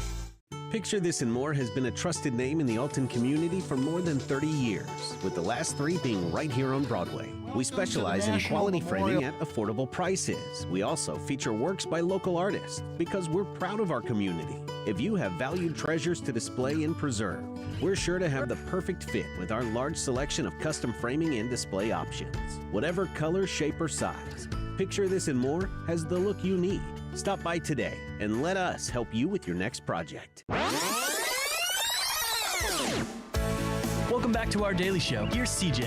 G: Picture This and More has been a trusted name in the Alton community for more than 30 years, with the last 3 being right here on Broadway. We specialize in quality framing at affordable prices. We also feature works by local artists because we're proud of our community. If you have valued treasures to display and preserve, we're sure to have the perfect fit with our large selection of custom framing and display options. Whatever color, shape, or size, Picture This and More has the look you need. Stop by today and let us help you with your next project.
K: Welcome back to our daily show. Here's CJ.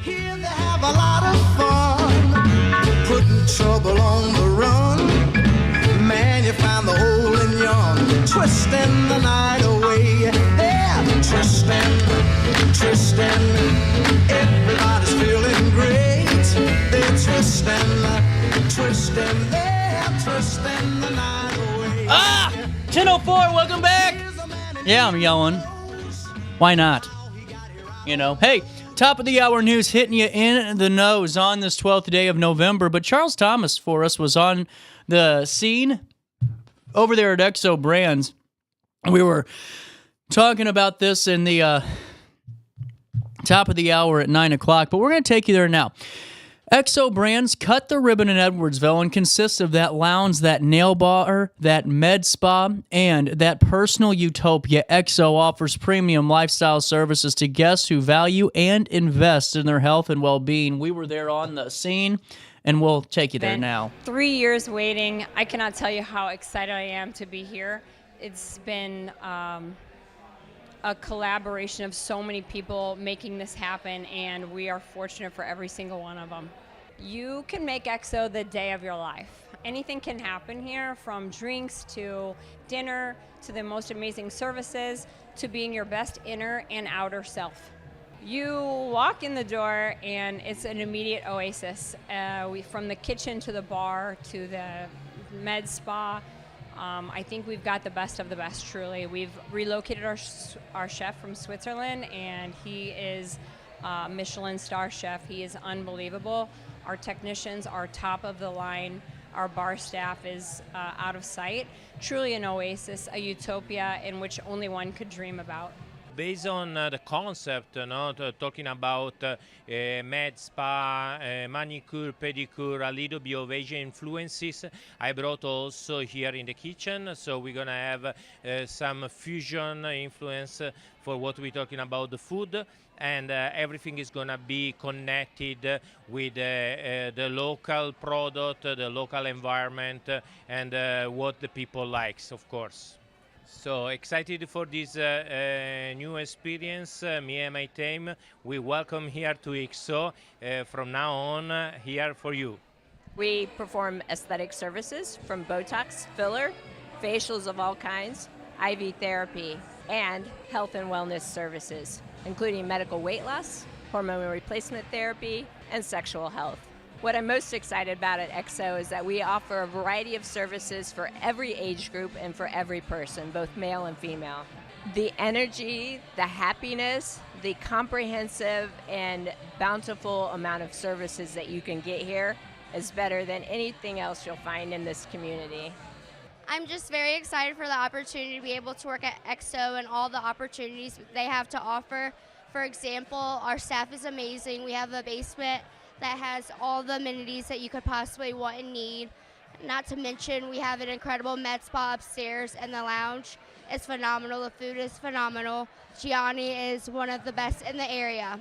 C: Here they have a lot of fun, putting trouble on the run. Man, you find the old and young, twisting the night away. Yeah, twisting. Everybody's feeling great. They're twisting the night away.
D: 10:04, welcome back. Yeah, I'm yelling. Why not? You know, hey, top of the hour news hitting you in the nose on this 12th day of November. But Charles Thomas for us was on the scene over there at Exo Brands. We were talking about this in the top of the hour at 9 o'clock, but we're going to take you there now. Exo Brands cut the ribbon in Edwardsville and consists of that lounge, that nail bar, that med spa, and that personal utopia. Exo offers premium lifestyle services to guests who value and invest in their health and well-being. We were there on the scene, and we'll take you there now.
O: 3 years waiting. I cannot tell you how excited I am to be here. It's been a collaboration of so many people making this happen, and we are fortunate for every single one of them. You can make Exo the day of your life. Anything can happen here, from drinks to dinner to the most amazing services to being your best inner and outer self. You walk in the door and it's an immediate oasis. From the kitchen to the bar to the med spa, I think we've got the best of the best, truly. We've relocated our chef from Switzerland, and he is a Michelin star chef. He is unbelievable. Our technicians are top of the line. Our bar staff is out of sight. Truly an oasis, a utopia in which only one could dream about.
N: based on the concept, talking about med spa, manicure, pedicure, a little bit of Asian influences. I brought also here in the kitchen, so we're gonna have some fusion influence for what we're talking about the food, and everything is gonna be connected with the local product, the local environment, and what the people likes, of course. So excited for this new experience. Me and my team, we welcome here to XO. From now on, here for you.
P: We perform aesthetic services from Botox, filler, facials of all kinds, IV therapy, and health and wellness services, including medical weight loss, hormone replacement therapy, and sexual health. What I'm most excited about at XO is that we offer a variety of services for every age group and for every person, both male and female. The energy, the happiness, the comprehensive and bountiful amount of services that you can get here is better than anything else you'll find in this community.
Q: I'm just very excited for the opportunity to be able to work at XO and all the opportunities they have to offer. For example, our staff is amazing. We have a basement that has all the amenities that you could possibly want and need. Not to mention, we have an incredible med spa upstairs, and the lounge is phenomenal. The food is phenomenal. Gianni is one of the best in the area.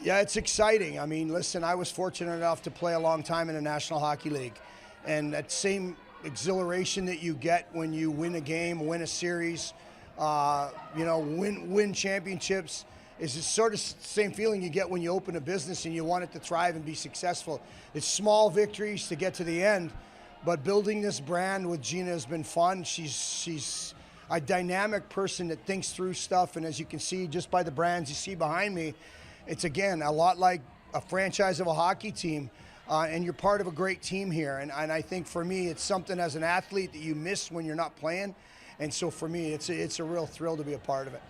R: Yeah, it's exciting. I mean, listen, I was fortunate enough to play a long time in the National Hockey League, and that same exhilaration that you get when you win a game, win a series, win championships, is the sort of same feeling you get when you open a business and you want it to thrive and be successful. It's small victories to get to the end, but building this brand with Gina has been fun. She's a dynamic person that thinks through stuff, and as you can see just by the brands you see behind me, it's again a lot like a franchise of a hockey team, and you're part of a great team here. And I think for me, it's something as an athlete that you miss when you're not playing, and so for me, it's a real thrill to be a part of it.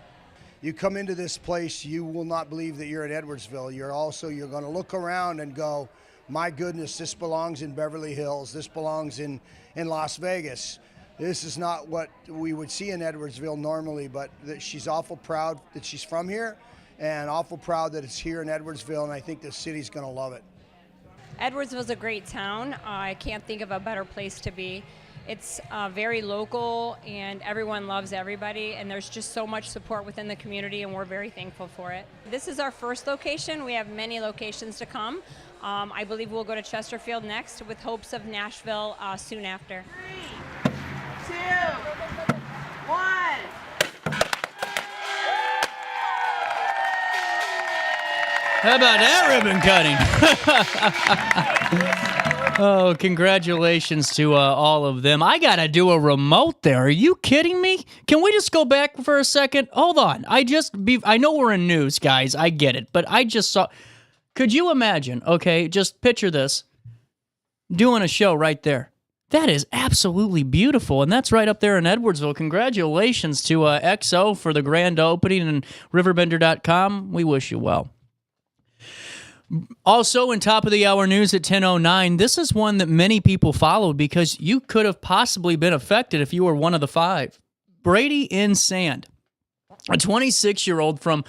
R: You come into this place, you will not believe that you're in Edwardsville. You're going to look around and go, my goodness, this belongs in Beverly Hills. This belongs in Las Vegas. This is not what we would see in Edwardsville normally, but she's awful proud that she's from here and awful proud that it's here in Edwardsville, and I think the city's going to love it.
O: Edwardsville's a great town. I can't think of a better place to be. It's very local, and everyone loves everybody, and there's just so much support within the community, and we're very thankful for it. This is our first location. We have many locations to come. I believe we'll go to Chesterfield next, with hopes of Nashville soon after.
C: 3, 2, 1.
D: How about that ribbon cutting? Oh, congratulations to all of them. I got to do a remote there. Are you kidding me? Can we just go back for a second? Hold on. I know we're in news, guys. I get it. But I just saw... Could you imagine, okay, just picture this, doing a show right there. That is absolutely beautiful, and that's right up there in Edwardsville. Congratulations to XO for the grand opening and RiverBender.com. We wish you well. Also, in top of the hour news at 10:09, this is one that many people followed because you could have possibly been affected if you were one of the 5. Brady in Sand, a 26-year-old from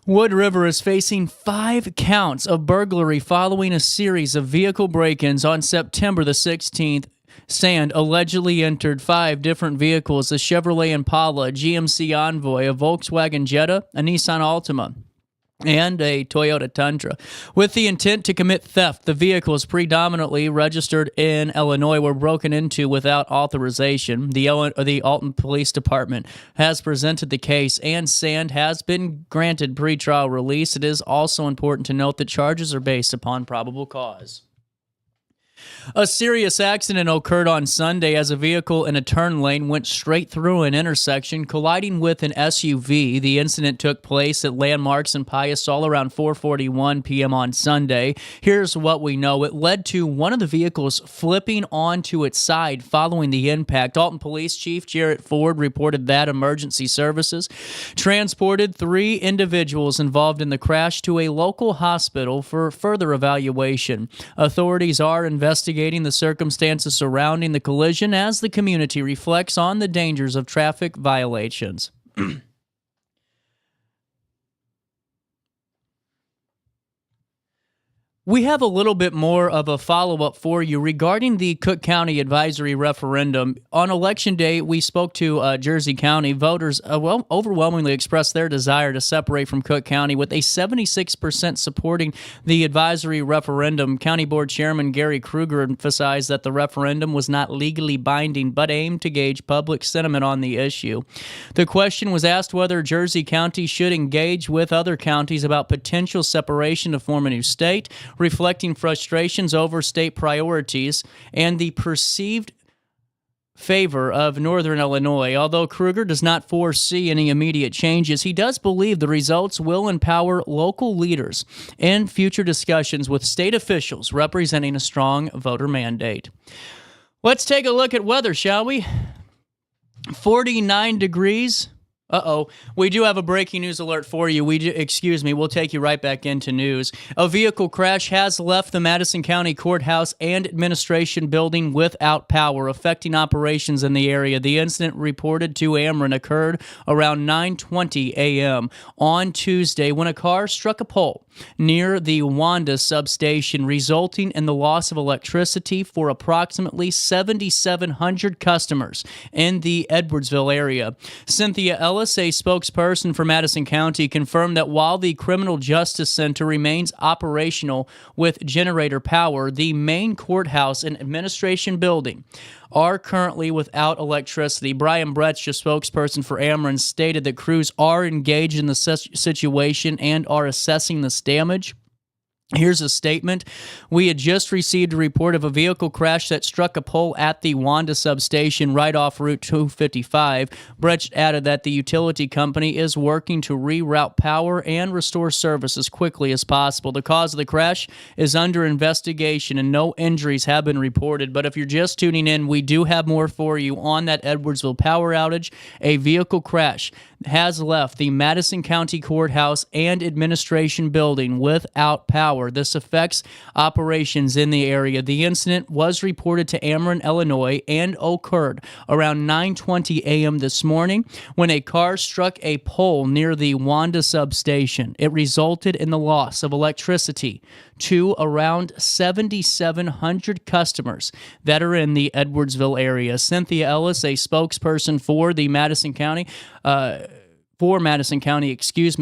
D: Wood River, is facing 5 counts of burglary following a series of vehicle break-ins on September the 16th. Sand allegedly entered 5 different vehicles: a Chevrolet Impala, a GMC Envoy, a Volkswagen Jetta, a Nissan Altima, and a Toyota Tundra, with the intent to commit theft. The vehicles, predominantly registered in Illinois, were broken into without authorization. The Alton Police Department has presented the case, and Sand has been granted pretrial release. It is also important to note that charges are based upon probable cause. A serious accident occurred on Sunday as a vehicle in a turn lane went straight through an intersection, colliding with an SUV. The incident took place at Landmarks and Pius all around 4:41 p.m. on Sunday. Here's what we know. It led to one of the vehicles flipping onto its side following the impact. Alton Police Chief Jarrett Ford reported that emergency services transported 3 individuals involved in the crash to a local hospital for further evaluation. Authorities are investigating the circumstances surrounding the collision as the community reflects on the dangers of traffic violations. We have a little bit more of a follow-up for you regarding the Cook County advisory referendum. On Election Day, we spoke to Jersey County. Voters overwhelmingly expressed their desire to separate from Cook County, with a 76% supporting the advisory referendum. County Board Chairman Gary Kruger emphasized that the referendum was not legally binding, but aimed to gauge public sentiment on the issue. The question was asked whether Jersey County should engage with other counties about potential separation to form a new state, reflecting frustrations over state priorities and the perceived favor of Northern Illinois. Although Kruger does not foresee any immediate changes, he does believe the results will empower local leaders in future discussions with state officials representing a strong voter mandate. Let's take a look at weather, shall we? 49 degrees. We do have a breaking news alert for you. We'll take you right back into news. A vehicle crash has left the Madison County Courthouse and Administration Building without power, affecting operations in the area. The incident, reported to Ameren, occurred around 9:20 a.m. on Tuesday when a car struck a pole near the Wanda substation, resulting in the loss of electricity for approximately 7,700 customers in the Edwardsville area. Cynthia Ellis, a spokesperson for Madison County, confirmed that while the Criminal Justice Center remains operational with generator power, the main courthouse and administration building are currently without electricity. Brian Brecht, a spokesperson for Ameren, stated that crews are engaged in the situation and are assessing this damage. Here's a statement. We had just received a report of a vehicle crash that struck a pole at the Wanda substation right off Route 255. Brecht added that the utility company is working to reroute power and restore service as quickly as possible. The cause of the crash is under investigation and no injuries have been reported. But if you're just tuning in, we do have more for you on that Edwardsville power outage. A vehicle crash has left the Madison County Courthouse and Administration Building without power. This affects operations in the area. The incident was reported to Ameren, Illinois, and occurred around 9:20 a.m. this morning when a car struck a pole near the Wanda substation. It resulted in the loss of electricity to around 7,700 customers that are in the Edwardsville area. Cynthia Ellis, a spokesperson for the Madison County,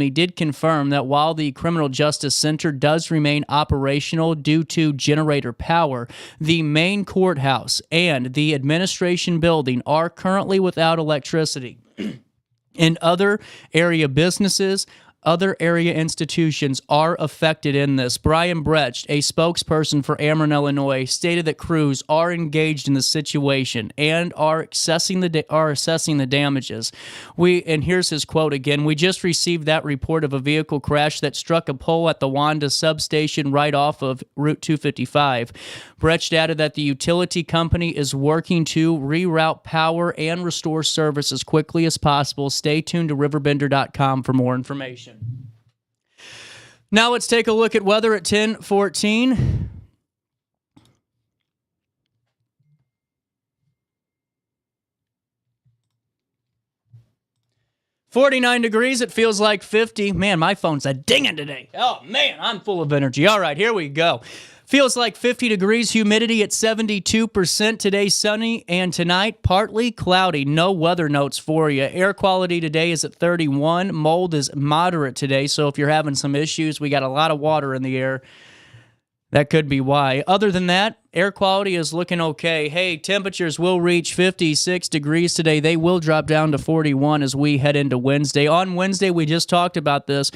D: did confirm that while the Criminal Justice Center does remain operational due to generator power, the main courthouse and the administration building are currently without electricity. In other area businesses, other area institutions are affected in this. Brian Brecht, a spokesperson for Ameren, Illinois, stated that crews are engaged in the situation and are assessing the damages. And here's his quote again. We just received that report of a vehicle crash that struck a pole at the Wanda substation right off of Route 255. Brecht added that the utility company is working to reroute power and restore service as quickly as possible. Stay tuned to RiverBender.com for more information. Now let's take a look at weather at 10:14. "49 degrees. It feels like 50. Man, my phone's a dinging today. Oh, man, I'm full of energy. All right, here we go. Feels like 50 degrees, humidity at 72%. Today, sunny, and tonight, partly cloudy. No weather notes for you. Air quality today is at 31. Mold is moderate today, so if you're having some issues, we got a lot of water in the air. That could be why. Other than that, air quality is looking okay. Hey, temperatures will reach 56 degrees today. They will drop down to 41 as we head into Wednesday. On Wednesday, we just talked about this.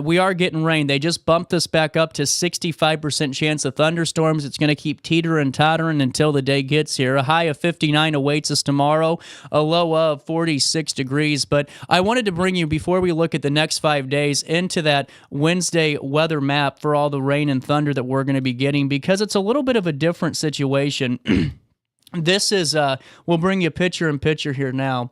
D: We are getting rain. They just bumped this back up to 65% chance of thunderstorms. It's going to keep teetering and tottering until the day gets here. A high of 59 awaits us tomorrow, a low of 46 degrees. But I wanted to bring you, before we look at the next 5 days, into that Wednesday weather map for all the rain and thunder that we're going to be getting, because it's a little bit of a different situation. This is, we'll bring you picture in picture here now.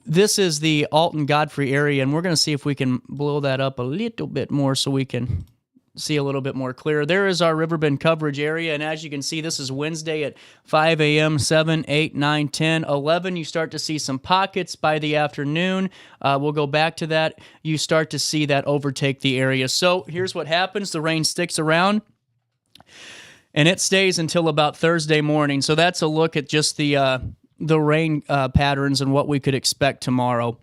D: This is the Alton Godfrey area, and we're going to see if we can blow that up a little bit more so we can see a little bit more clear. There is our Riverbend coverage area, and as you can see, this is Wednesday at 5 a.m., 7, 8, 9, 10, 11. You start to see some pockets by the afternoon. We'll go back to that. You start to see that overtake the area. So here's what happens. The rain sticks around, and it stays until about Thursday morning. So that's a look at just the rain patterns and what we could expect tomorrow.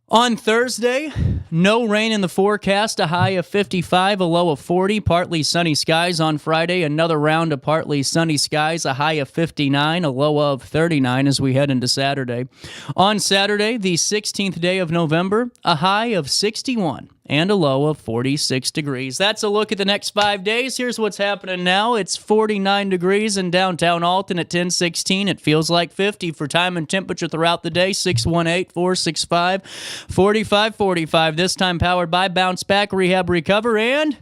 D: On Thursday, no rain in the forecast, a high of 55, a low of 40, partly sunny skies. On Friday, another round of partly sunny skies, a high of 59, a low of 39 as we head into Saturday. On Saturday, the 16th day of November, a high of 61 and a low of 46 degrees. That's a look at the next 5 days. Here's what's happening now. It's 49 degrees in downtown Alton at 10:16. It feels like 50 for time and temperature throughout the day. 618-465-4545. This time powered by Bounce Back, Rehab, Recover, and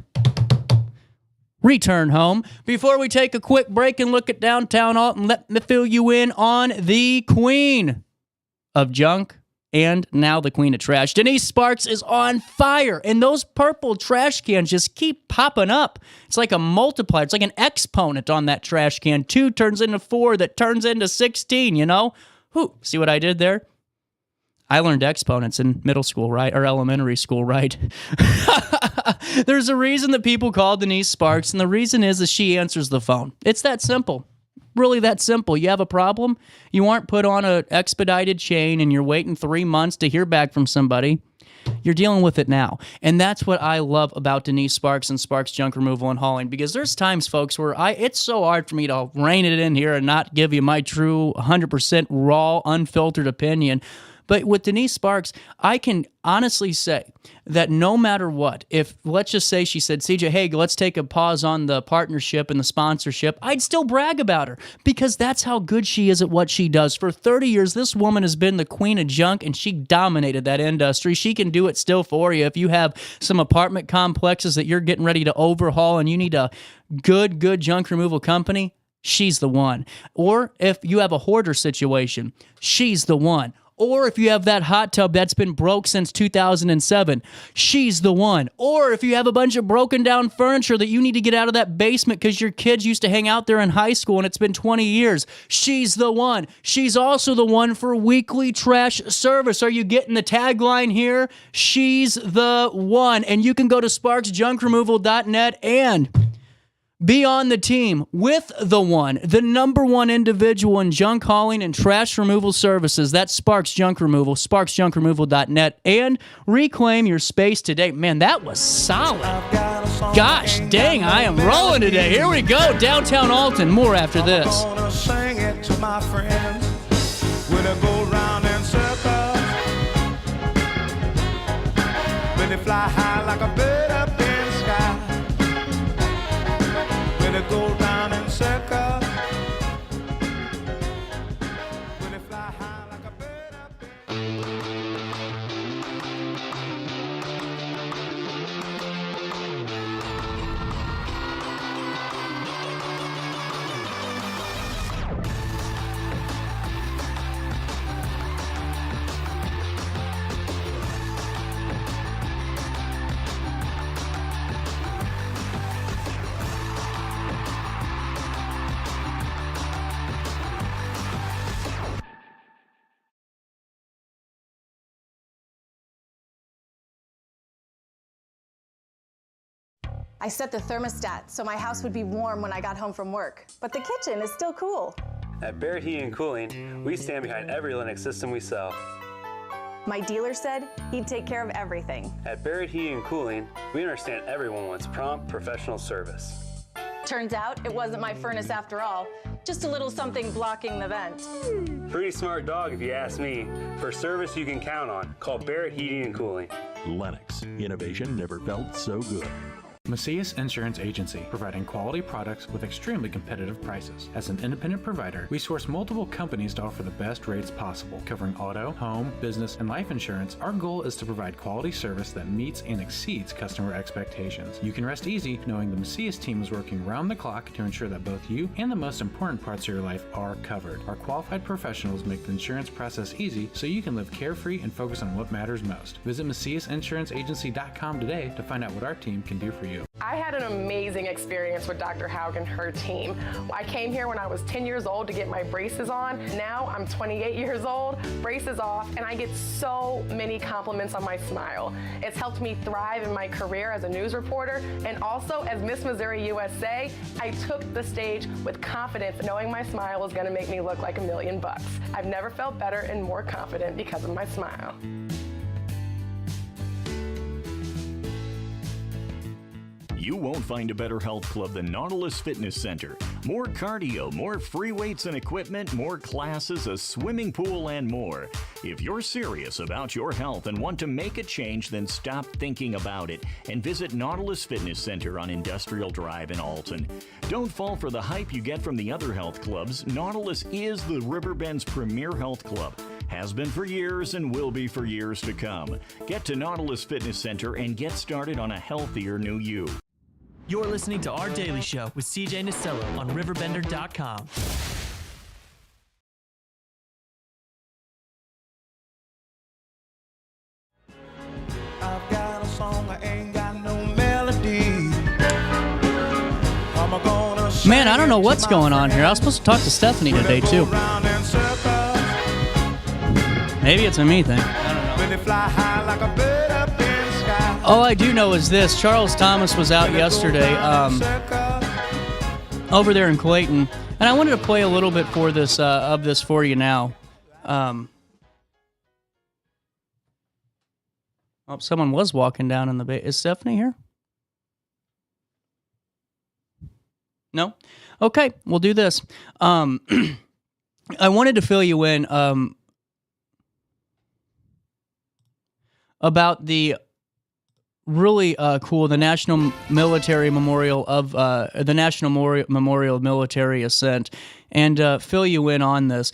D: Return Home. Before we take a quick break and look at downtown Alton, let me fill you in on the queen of junk and now the queen of trash. Denise Sparks is on fire, and those purple trash cans just keep popping up. It's like a multiplier. It's like an exponent on that trash can. 2 turns into 4, that turns into 16, you know? See what I did there? I learned exponents in middle school, right? Or elementary school, right? There's a reason that people call Denise Sparks, and the reason is that she answers the phone. It's that simple. Really that simple. You have a problem, you aren't put on an expedited chain and you're waiting 3 months to hear back from somebody. You're dealing with it now. And that's what I love about Denise Sparks and Sparks Junk Removal and Hauling, because there's times, folks, where it's so hard for me to rein it in here and not give you my true 100% raw, unfiltered opinion. But with Denise Sparks, I can honestly say that no matter what, if, let's just say she said, CJ, hey, let's take a pause on the partnership and the sponsorship, I'd still brag about her because that's how good she is at what she does. For 30 years, this woman has been the queen of junk, and she dominated that industry. She can do it still for you. If you have some apartment complexes that you're getting ready to overhaul and you need a good junk removal company, she's the one. Or if you have a hoarder situation, she's the one. Or if you have that hot tub that's been broke since 2007, she's the one. Or if you have a bunch of broken down furniture that you need to get out of that basement because your kids used to hang out there in high school and it's been 20 years, she's the one. She's also the one for weekly trash service. Are you getting the tagline here? She's the one. And you can go to sparksjunkremoval.net and be on the team with the one, the number one individual in junk hauling and trash removal services. That's Sparks Junk Removal, sparksjunkremoval.net, and reclaim your space today. Man, that was solid. Gosh dang, I am rolling today. Here we go, downtown Alton. More after this.
C: I'm gonna sing it to my friends when I go round in circles, when they fly high like a bird up in the sky. When it go round in circles, when it fly high like a bird up
S: I set the thermostat so my house would be warm when I got home from work, but the kitchen is still cool.
T: At Barrett Heating and Cooling, we stand behind every Linux system we sell.
S: My dealer said he'd take care of everything.
T: At Barrett Heating and Cooling, we understand everyone wants prompt, professional service.
S: Turns out it wasn't my furnace after all, just a little something blocking the vent.
T: Pretty smart dog if you ask me. For service you can count on, call Barrett Heating and Cooling.
U: Lennox. Innovation never felt so good. Macias Insurance Agency, providing quality products with extremely competitive prices. As an independent provider, we source multiple companies to offer the best rates possible, covering auto, home, business, and life insurance. Our goal is to provide quality service that meets and exceeds customer expectations. You can rest easy knowing the Macias team is working round the clock to ensure that both you and the most important parts of your life are covered. Our qualified professionals make the insurance process easy so you can live carefree and focus on what matters most. Visit MaciasInsuranceAgency.com today to find out what our team can do for you.
I: I had an amazing experience with Dr. Haug and her team. I came here when I was 10 years old to get my braces on. Now I'm 28 years old, braces off, and I get so many compliments on my smile. It's helped me thrive in my career as a news reporter, and also as Miss Missouri USA, I took the stage with confidence, knowing my smile was gonna make me look like $1 million. I've never felt better and more confident because of my smile.
V: You won't find a better health club than Nautilus Fitness Center. More cardio, more free weights and equipment, more classes, a swimming pool, and more. If you're serious about your health and want to make a change, then stop thinking about it and visit Nautilus Fitness Center on Industrial Drive in Alton. Don't fall for the hype you get from the other health clubs. Nautilus is the Riverbend's premier health club. Has been for years and will be for years to come. Get to Nautilus Fitness Center and get started on a healthier new you.
K: You're listening to Our Daily Show with CJ Nasello on RiverBender.com.
C: I've got a song, I ain't got no melody.
D: Man, I don't know what's going on here. I was supposed to talk to Stephanie today, too. Maybe it's a me thing. I don't know. All I do know is this. Charles Thomas was out yesterday over there in Clayton, and I wanted to play a little bit for this of this for you now. Oh, someone was walking down in the bay. Is Stephanie here? No? Okay, we'll do this. I wanted to fill you in about the really cool, the National Military Memorial of the National Memorial of Military Ascent, and fill you in on this.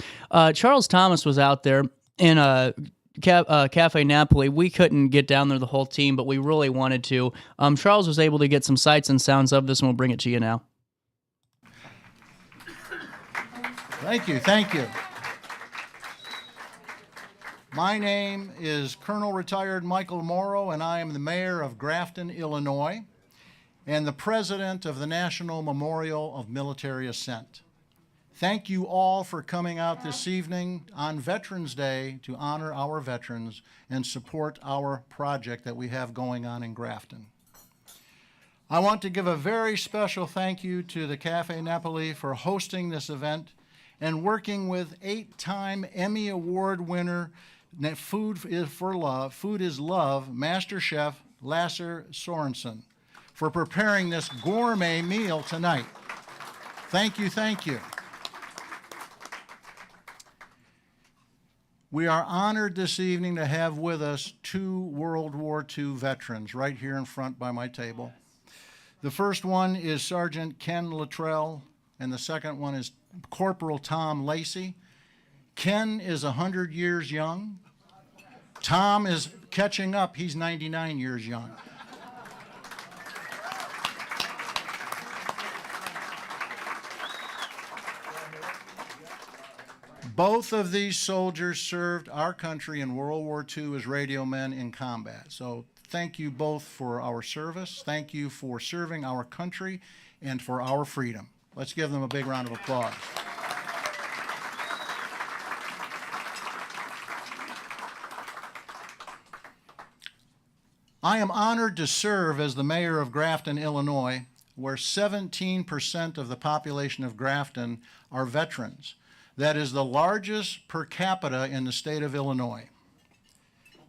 D: Charles Thomas was out there in Cafe Napoli. We couldn't get down there, the whole team, but we really wanted to. Charles was able to get some sights and sounds of this, and we'll bring it to you now.
W: Thank you, thank you. My name is Colonel Retired Michael Morrow, and I am the mayor of Grafton, Illinois, and the president of the National Memorial of Military Ascent. Thank you all for coming out this evening on Veterans Day to honor our veterans and support our project that we have going on in Grafton. I want to give a very special thank you to the Cafe Napoli for hosting this event and working with 8-time Emmy Award winner, Food is Love, Master Chef Lasse Sorensen, for preparing this gourmet meal tonight. Thank you, thank you. We are honored this evening to have with us 2 World War II veterans right here in front by my table. The first one is Sergeant Ken Luttrell, and the second one is Corporal Tom Lacey. Ken is 100 years young. Tom is catching up. He's 99 years young. Both of these soldiers served our country in World War II as radio men in combat. So thank you both for our service. Thank you for serving our country and for our freedom. Let's give them a big round of applause. I am honored to serve as the mayor of Grafton, Illinois, where 17% of the population of Grafton are veterans. That is the largest per capita in the state of Illinois.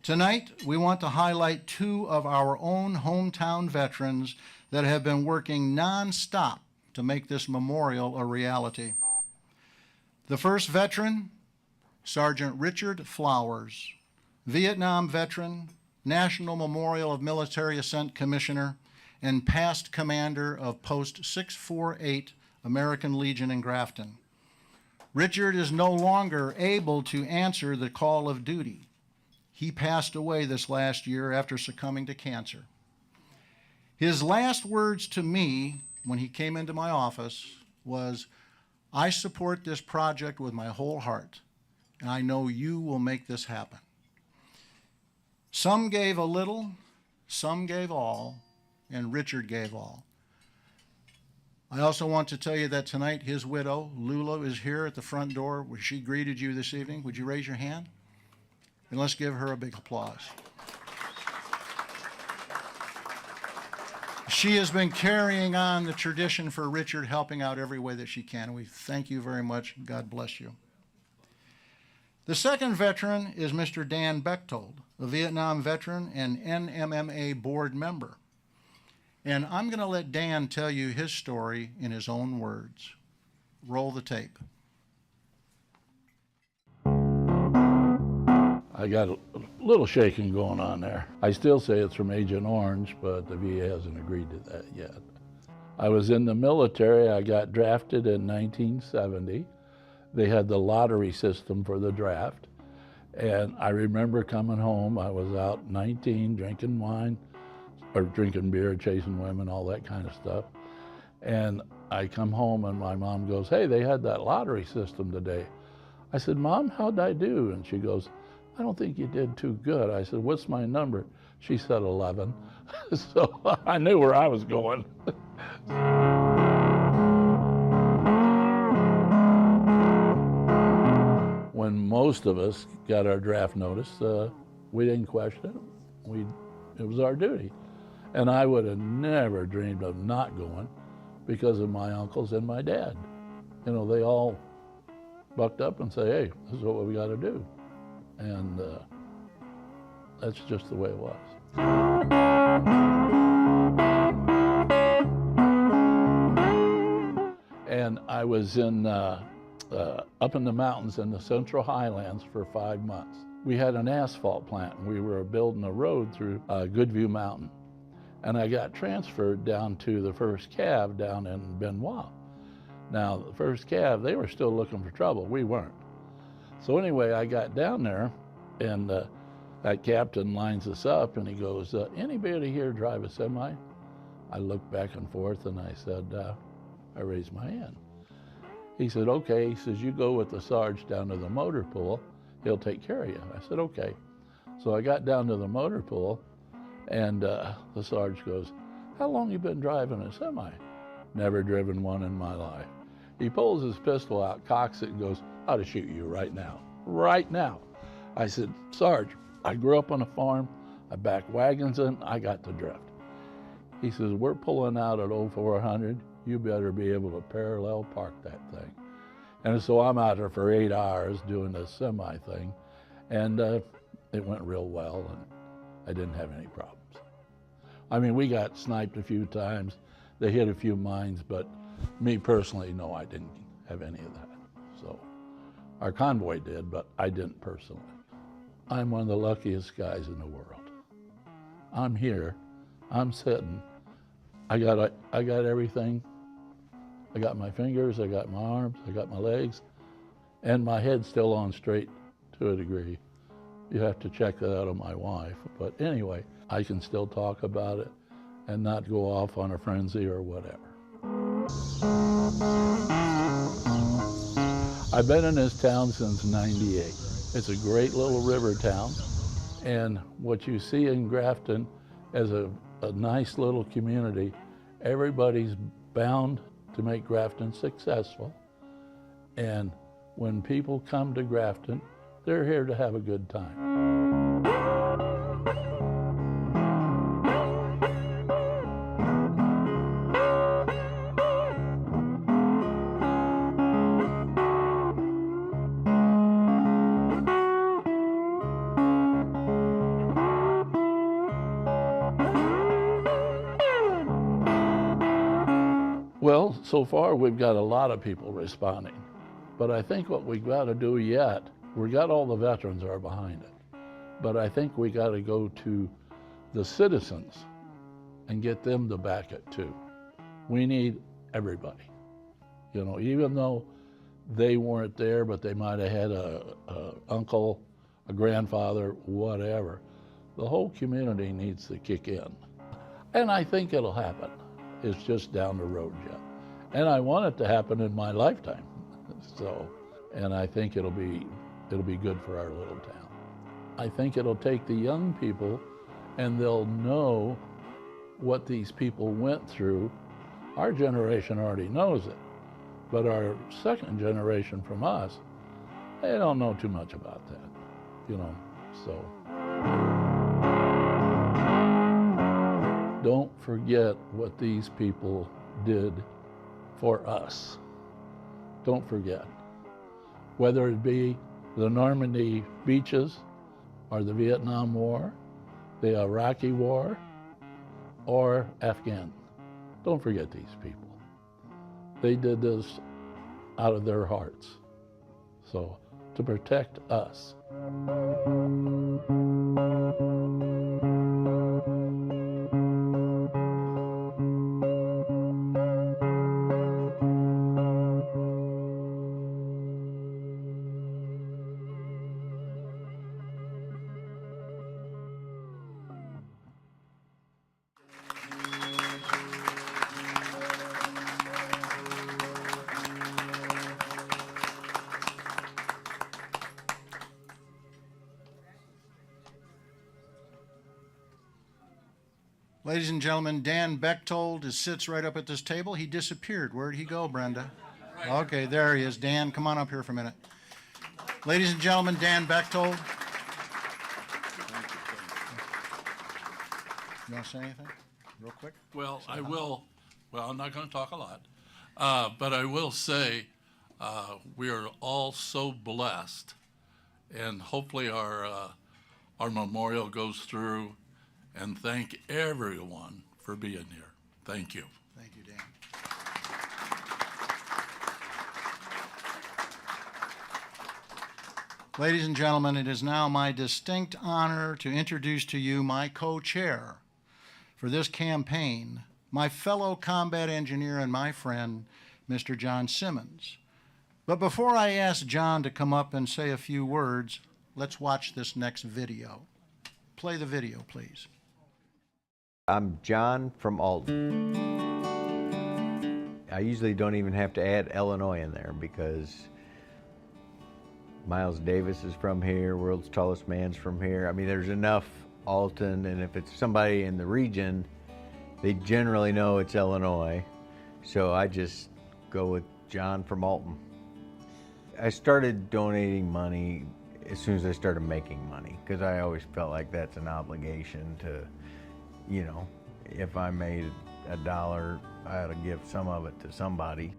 W: Tonight, we want to highlight 2 of our own hometown veterans that have been working nonstop to make this memorial a reality. The first veteran, Sergeant Richard Flowers, Vietnam veteran, National Memorial of Military Ascent Commissioner, and past commander of Post 648 American Legion in Grafton. Richard is no longer able to answer the call of duty. He passed away this last year after succumbing to cancer. His last words to me when he came into my office was, "I support this project with my whole heart, and I know you will make this happen." Some gave a little, some gave all, and Richard gave all. I also want to tell you that tonight his widow, Lula, is here at the front door where she greeted you this evening. Would you raise your hand? And let's give her a big applause. She has been carrying on the tradition for Richard, helping out every way that she can. We thank you very much. God bless you. The second veteran is Mr. Dan Bechtold, a Vietnam veteran and NMMA board member. And I'm going to let Dan tell you his story in his own words. Roll the tape.
F: I got a little shaking going on there. I still say it's from Agent Orange, but the VA hasn't agreed to that yet. I was in the military. I got drafted in 1970. They had the lottery system for the draft. And I remember coming home. I was out 19, drinking wine, or drinking beer, chasing women, all that kind of stuff. And I come home and my mom goes, "Hey, they had that lottery system today." I said, "Mom, how'd I do?" And she goes, "I don't think you did too good." I said, "What's my number?" She said 11. So I knew where I was going. When most of us got our draft notice, we didn't question it. It was our duty. And I would have never dreamed of not going because of my uncles and my dad. You know, they all bucked up and say, "Hey, this is what we got to do." And that's just the way it was. And I was up in the mountains in the Central Highlands for 5 months. We had an asphalt plant, and we were building a road through Goodview Mountain. And I got transferred down to the 1st Cav down in Benoit. Now, the 1st Cav, they were still looking for trouble. We weren't. So anyway, I got down there, and that captain lines us up, and he goes, "Anybody here drive a semi?" I looked back and forth, and I said, I raised my hand. He said, "Okay." He says, "You go with the Sarge down to the motor pool. He'll take care of you." I said, "Okay." So I got down to the motor pool, and the Sarge goes, "How long you been driving a semi?" "Never driven one in my life." He pulls his pistol out, cocks it, and goes, "I'll to shoot you right now. Right now." I said, "Sarge, I grew up on a farm. I back wagons in. I got to drift." He says, "We're pulling out at 0400. You better be able to parallel park that thing." And so I'm out there for 8 hours doing this semi thing. And it went real well, and I didn't have any problems. I mean, we got sniped a few times. They hit a few mines, but me personally, no, I didn't have any of that. So our convoy did, but I didn't personally. I'm one of the luckiest guys in the world. I'm here, I'm sitting, I got everything. I got my fingers, I got my arms, I got my legs, and my head's still on straight to a degree. You have to check that out of my wife. But anyway, I can still talk about it and not go off on a frenzy or whatever. I've been in this town since '98. It's a great little river town. And what you see in Grafton as a nice little community, everybody's bound to make Grafton successful. And when people come to Grafton, they're here to have a good time. Well, so far we've got a lot of people responding, but I think what we've got to do yet, we got all the veterans are behind it, but I think we got to go to the citizens and get them to back it too. We need everybody. You know, even though they weren't there, but they might have had a uncle, a grandfather, whatever. The whole community needs to kick in. And I think it'll happen. It's just down the road yet. And I want it to happen in my lifetime. So, and I think it'll be good for our little town. I think it'll take the young people, and they'll know what these people went through. Our generation already knows it, but our second generation from us, they don't know too much about that, you know, so. Don't forget what these people did for us. Don't forget. Whether it be the Normandy beaches, or the Vietnam War, the Iraqi War, or Afghan. Don't forget these people. They did this out of their hearts. So, to protect us.
W: Ladies and gentlemen, Dan Bechtold sits right up at this table. He disappeared. Where'd he go, Brenda? Okay, there he is. Dan, come on up here for a minute. Ladies and gentlemen, Dan Bechtold. You want to say anything real quick?
F: Well, I will. Well, I'm not going to talk a lot, but I will say we are all so blessed, and hopefully our memorial goes through. And thank everyone for being here. Thank you.
W: Thank you, Dan. Ladies and gentlemen, it is now my distinct honor to introduce to you my co-chair for this campaign, my fellow combat engineer and my friend, Mr. John Simmons. But before I ask John to come up and say a few words, let's watch this next video. Play the video, please.
H: I'm John from Alton. I usually don't even have to add Illinois in there because Miles Davis is from here, World's Tallest Man's from here. I mean, there's enough Alton, and if it's somebody in the region, they generally know it's Illinois. So I just go with John from Alton. I started donating money as soon as I started making money because I always felt like that's an obligation to, you know, if I made $1, I ought to give some of it to somebody.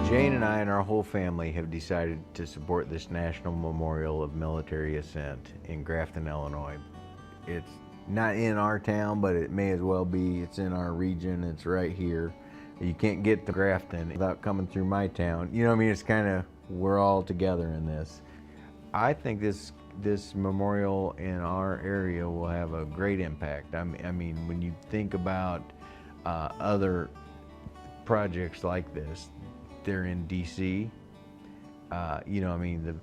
H: Jane and I and our whole family have decided to support this National Memorial of Military Ascent in Grafton, Illinois. It's not in our town, but it may as well be. It's in our region. It's right here. You can't get to Grafton without coming through my town. You know what I mean? It's kind of, we're all together in this. I think this memorial in our area will have a great impact. I mean, when you think about other projects like this, they're in DC. You know, I mean,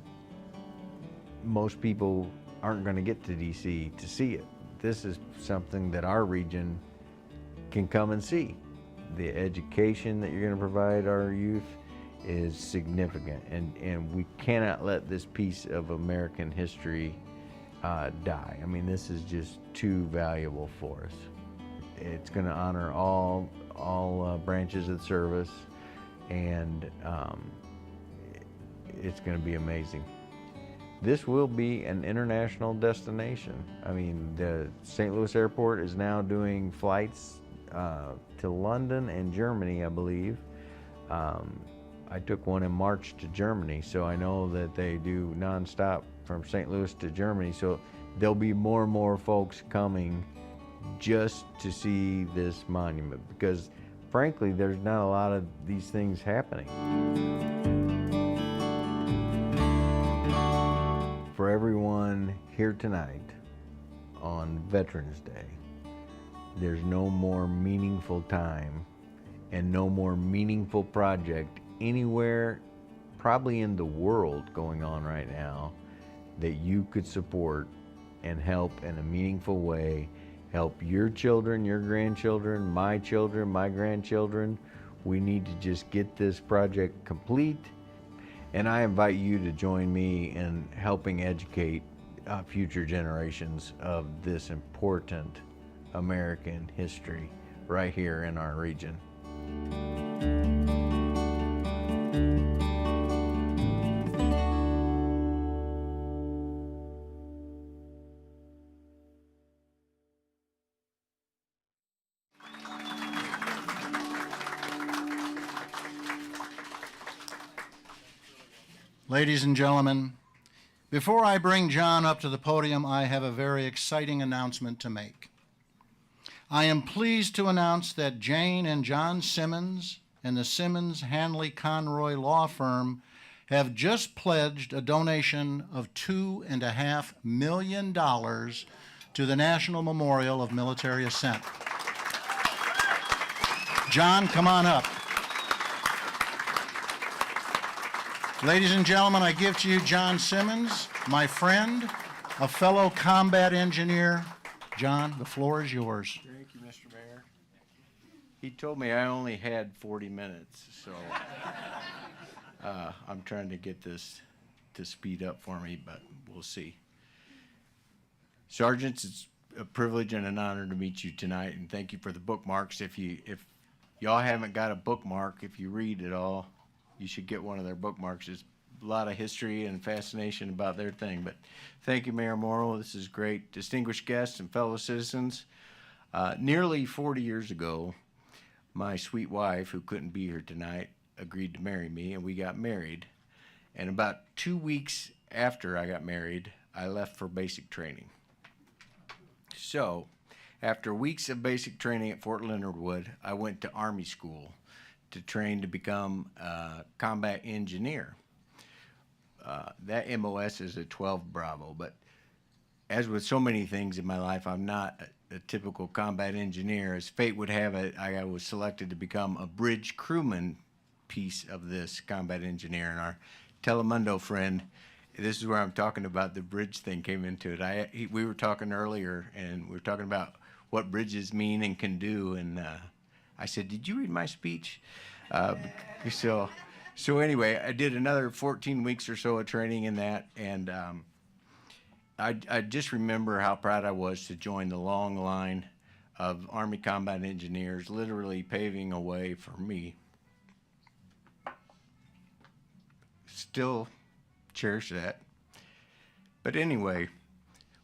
H: most people aren't going to get to DC to see it. This is something that our region can come and see. The education that you're going to provide our youth is significant, and we cannot let this piece of American history die. I mean, this is just too valuable for us. It's going to honor all branches of the service, and it's going to be amazing. This will be an international destination. I mean, the St. Louis Airport is now doing flights to London and Germany, I believe. I took one in March to Germany, so I know that they do nonstop from St. Louis to Germany. So there'll be more and more folks coming just to see this monument because, frankly, there's not a lot of these things happening. For everyone everyone here tonight on Veterans Day, there's no more meaningful time and no more meaningful project anywhere, probably in the world, going on right now that you could support and help in a meaningful way. Help your children, your grandchildren, my grandchildren. We need to just get this project complete. And I invite you to join me in helping educate future generations of this important American history right here in our region.
W: Ladies and gentlemen, before I bring John up to the podium, I have a very exciting announcement to make. I am pleased to announce that Jane and John Simmons and the Simmons Hanley Conroy Law Firm have just pledged a donation of $2.5 million to the National Memorial of Military Ascent. John, come on up. Ladies and gentlemen, I give to you John Simmons, my friend, a fellow combat engineer. John, the floor is yours.
H: Thank you, Mr. Mayor. He told me I only had 40 minutes, so I'm trying to get this to speed up for me, but we'll see. Sergeants, it's a privilege and an honor to meet you tonight, and thank you for the bookmarks. If y'all haven't got a bookmark, if you read it all, you should get one of their bookmarks. There's a lot of history and fascination about their thing. But thank you, Mayor Morrow. This is great. Distinguished guests and fellow citizens, nearly 40 years ago, my sweet wife, who couldn't be here tonight, agreed to marry me, and we got married. And about 2 weeks after I got married, I left for basic training. So, after weeks of basic training at Fort Leonard Wood, I went to Army school to train to become a combat engineer. That MOS is a 12 Bravo, but as with so many things in my life, I'm not a typical combat engineer. As fate would have it, I was selected to become a bridge crewman piece of this combat engineer. And our Telemundo friend, this is where I'm talking about the bridge thing came into it. We were talking earlier, and we were talking about what bridges mean and can do, and I said, did you read my speech? So anyway, I did another 14 weeks or so of training in that, and I just remember how proud I was to join the long line of Army combat engineers, literally paving a way for me. Still cherish that. But anyway,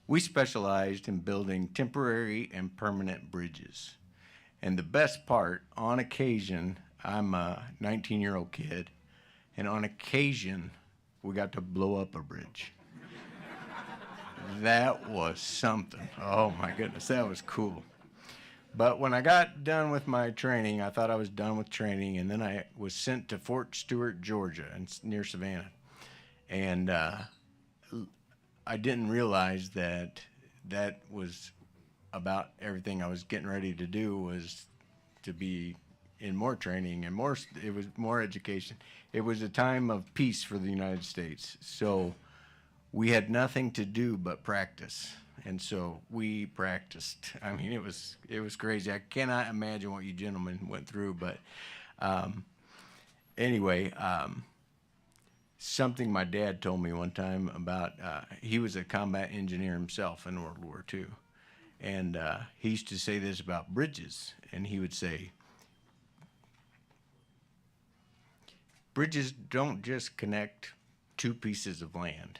H: we specialized in building temporary and permanent bridges. And the best part, on occasion, I'm a 19-year-old kid, and on occasion, we got to blow up a bridge. That was something. Oh my goodness, that was cool. But when I got done with my training, I thought I was done with training, and then I was sent to Fort Stewart, Georgia, near Savannah. And I didn't realize that that was about everything I was getting ready to do, was to be in more training and more, it was more education. It was a time of peace for the United States. So we had nothing to do but practice. And so we practiced. I mean, it was crazy. I cannot imagine what you gentlemen went through, but anyway, something my dad told me one time about, he was a combat engineer himself in World War II. And he used to say this about bridges, and he would say, bridges don't just connect two pieces of land.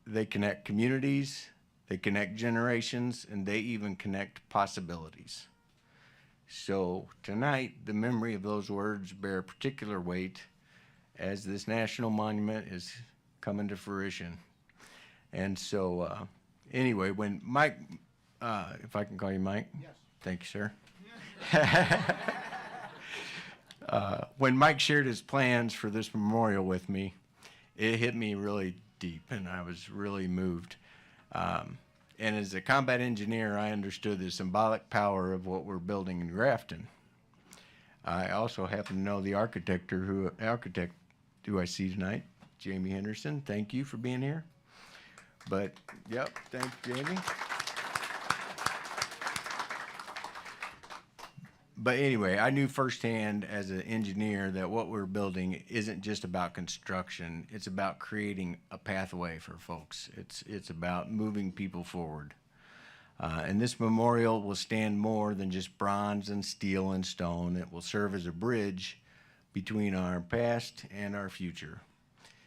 H: They connect communities, they connect generations, and they even connect possibilities. So tonight, the memory of those words bear particular weight as this national monument is coming to fruition. And so, anyway, when Mike, if I can call you Mike? Yes. Thank you, sir. When Mike shared his plans for this memorial with me, it hit me really
J: deep, and I was really moved. And as a combat engineer, I understood the symbolic power of what we're building in Grafton. I also happen to know the architect who I see tonight, Jamie Henderson. Thank you for being here. But, yep, thanks, Jamie. But anyway, I knew firsthand as an engineer that what we're building isn't just about construction. It's about creating a pathway for folks. It's about moving people forward. And this memorial will stand more than just bronze and steel and stone. It will serve as a bridge between our past and our future.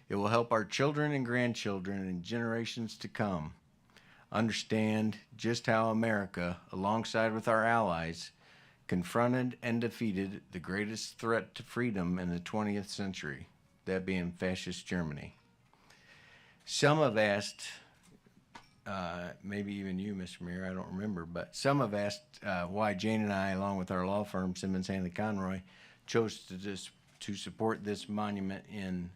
J: It will help our children and grandchildren and generations to come understand just how America, alongside with our allies, confronted and defeated the greatest threat to freedom in the 20th century, that being fascist Germany. Some have asked, maybe even you, Mr. Mayor, I don't remember, but some have asked why Jane and I, along with our law firm, Simmons Hanley Conroy, chose to support this monument in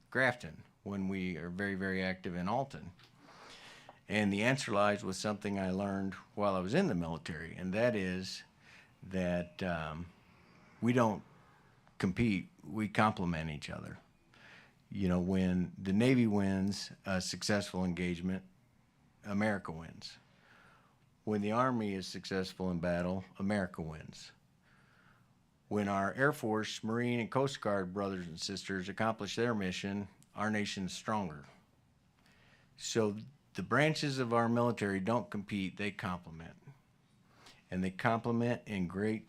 J: Grafton when we are very, very active in Alton. And the answer lies with something I learned while I was in the military, and that is that we don't compete, we complement each other. You know, when the Navy wins a successful engagement, America wins. When the Army is successful in battle, America wins. When our Air Force, Marine, and Coast Guard brothers and sisters accomplish their mission, our nation's stronger. So the branches of our military don't compete, they complement. And they complement in great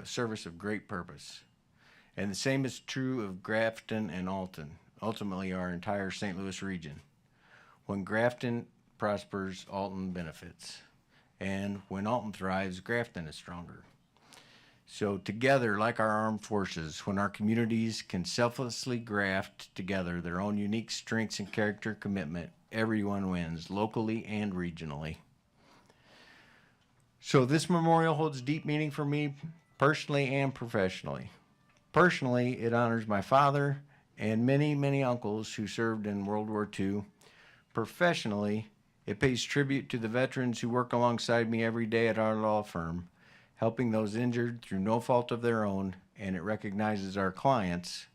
J: service of great purpose. And the same is true of Grafton and Alton, ultimately our entire St. Louis region. When Grafton prospers, Alton benefits. And when Alton thrives, Grafton is stronger. So together, like our armed forces, when our communities can selflessly graft together their own unique strengths and character commitment, everyone wins, locally and regionally. So this memorial holds deep meaning for me personally and professionally. Personally, it honors my father and many, many uncles who served in World War II. Professionally, it pays tribute to the veterans who work alongside me every day at our law firm, helping those injured through no fault of their own, and it recognizes our clients,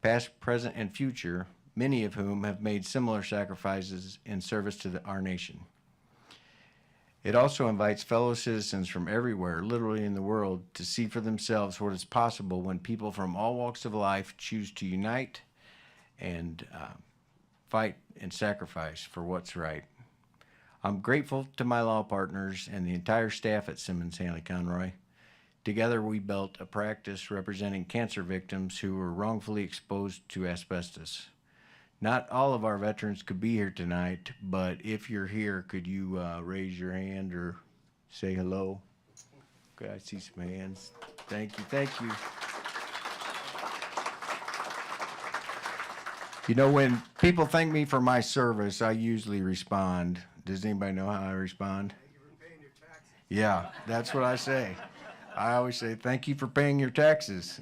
J: past, present, and future, many of whom have made similar sacrifices in service to our nation. It also invites fellow citizens from everywhere, literally in the world, to see for themselves what is possible when people from all walks of life choose to unite and fight and sacrifice for what's right. I'm grateful to my law partners and the entire staff at Simmons Hanley Conroy. Together we built a practice representing cancer victims who were wrongfully exposed to asbestos. Not all of our veterans could be here tonight, but if you're here, could you raise your hand or say hello? Okay, I see some hands. Thank you, thank you. You know, when people thank me for my service, I usually respond. Does anybody know how I respond? Thank you for paying your taxes. Yeah, that's what I say. I always say, thank you for paying your taxes.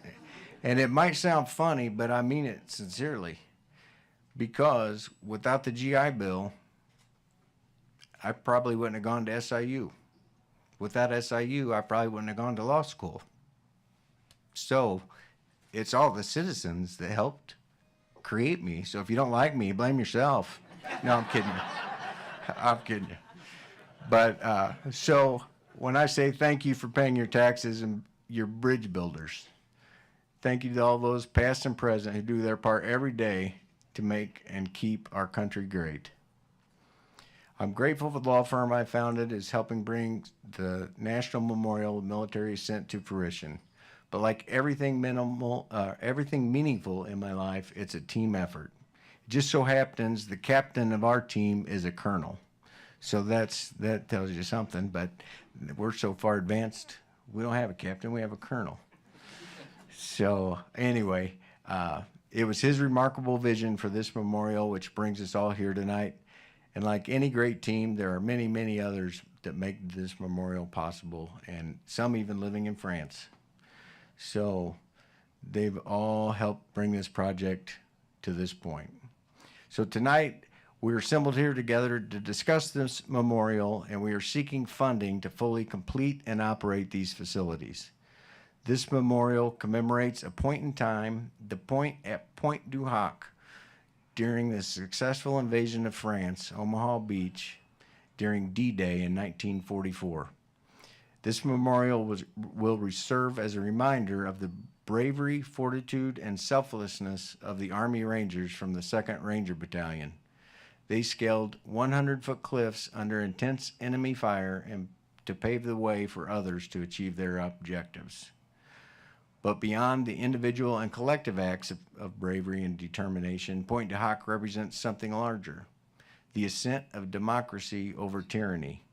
J: And it might sound funny, but I mean it sincerely. Because without the GI Bill, I probably wouldn't have gone to SIU. Without SIU, I probably wouldn't have gone to law school. So it's all the citizens that helped create me. So if you don't like me, blame yourself. No, I'm kidding you. I'm kidding you. But so when I say thank you for paying your taxes and your bridge builders, thank you to all those past and present who do their part every day to make and keep our country great. I'm grateful for the law firm I founded is helping bring the National Memorial of Military Ascent to fruition. But like everything meaningful in my life, it's a team effort. It just so happens the captain of our team is a colonel. So that tells you something, but we're so far advanced, we don't have a captain, we have a colonel. So anyway, it was his remarkable vision for this memorial which brings us all here tonight. And like any great team, there are many, many others that make this memorial possible, and some even living in France. So they've all helped bring this project to this point. So tonight, we're assembled here together to discuss this memorial, and we are seeking funding to fully complete and operate these facilities. This memorial commemorates a point in time, the point at Pointe du Hoc, during the successful invasion of France, Omaha Beach, during D-Day in 1944. This memorial will serve as a reminder of the bravery, fortitude, and selflessness of the Army Rangers from the 2nd Ranger Battalion. They scaled 100-foot cliffs under intense enemy fire and to pave the way for others to achieve their objectives. But beyond the individual and collective acts of bravery and determination, Pointe du Hoc represents something larger, the ascent of democracy over tyranny.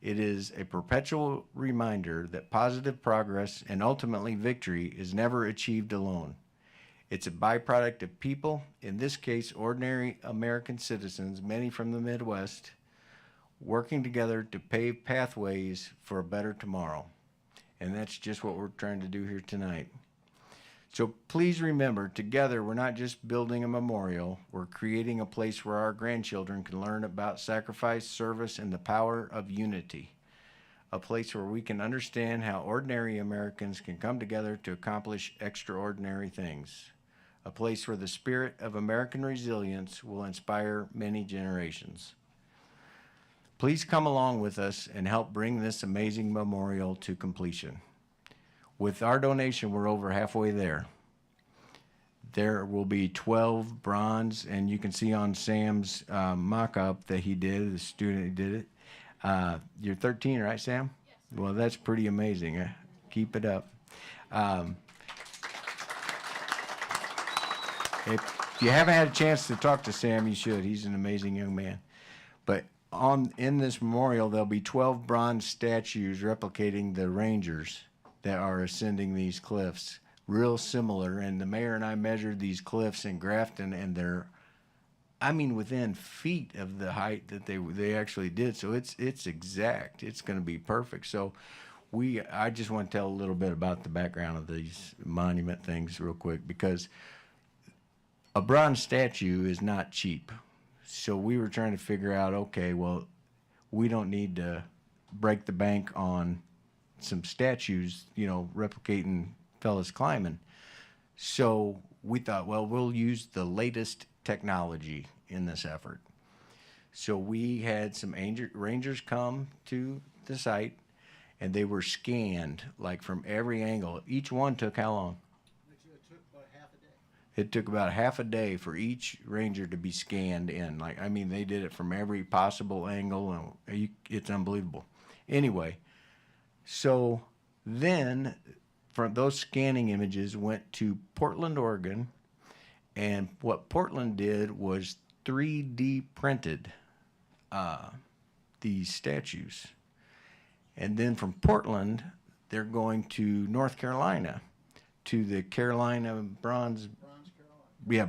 J: It is a perpetual reminder that positive progress and ultimately victory is never achieved alone. It's a byproduct of people, in this case ordinary American citizens, many from the Midwest, working together to pave pathways for a better tomorrow. And that's just what we're trying to do here tonight. So please remember, together we're not just building a memorial, we're creating a place where our grandchildren can learn about sacrifice, service, and the power of unity. A place where we can understand how ordinary Americans can come together to accomplish extraordinary things. A place where the spirit of American resilience will inspire many generations. Please come along with us and help bring this amazing memorial to completion. With our donation, we're over halfway there. There will be 12 bronze, and you can see on Sam's mock-up that he did, the student who did it. You're 13, right, Sam? Yes. Well, that's pretty amazing. Keep it up. If you haven't had a chance to talk to Sam, you should. He's an amazing young man. But in this memorial, there'll be 12 bronze statues replicating the Rangers that are ascending these cliffs. Real similar. And the mayor and I measured these cliffs in Grafton, and they're, within feet of the height that they actually did. So it's exact. It's going to be perfect. So I just want to tell a little bit about the background of these monument things real quick, because a bronze statue is not cheap. So we were trying to figure out, okay, well, we don't need to break the bank on some statues, replicating fellas climbing. So we thought, well, we'll use the latest technology in this effort. So we had some Rangers come to the site, and they were scanned, like from every angle. Each one took how long? It took about half a day for each Ranger to be scanned in. They did it from every possible angle, and it's unbelievable. Anyway, so then from those scanning images went to Portland, Oregon, and what Portland did was 3D printed these statues. And then from Portland, they're going to North Carolina, to the Carolina Bronze. Yeah,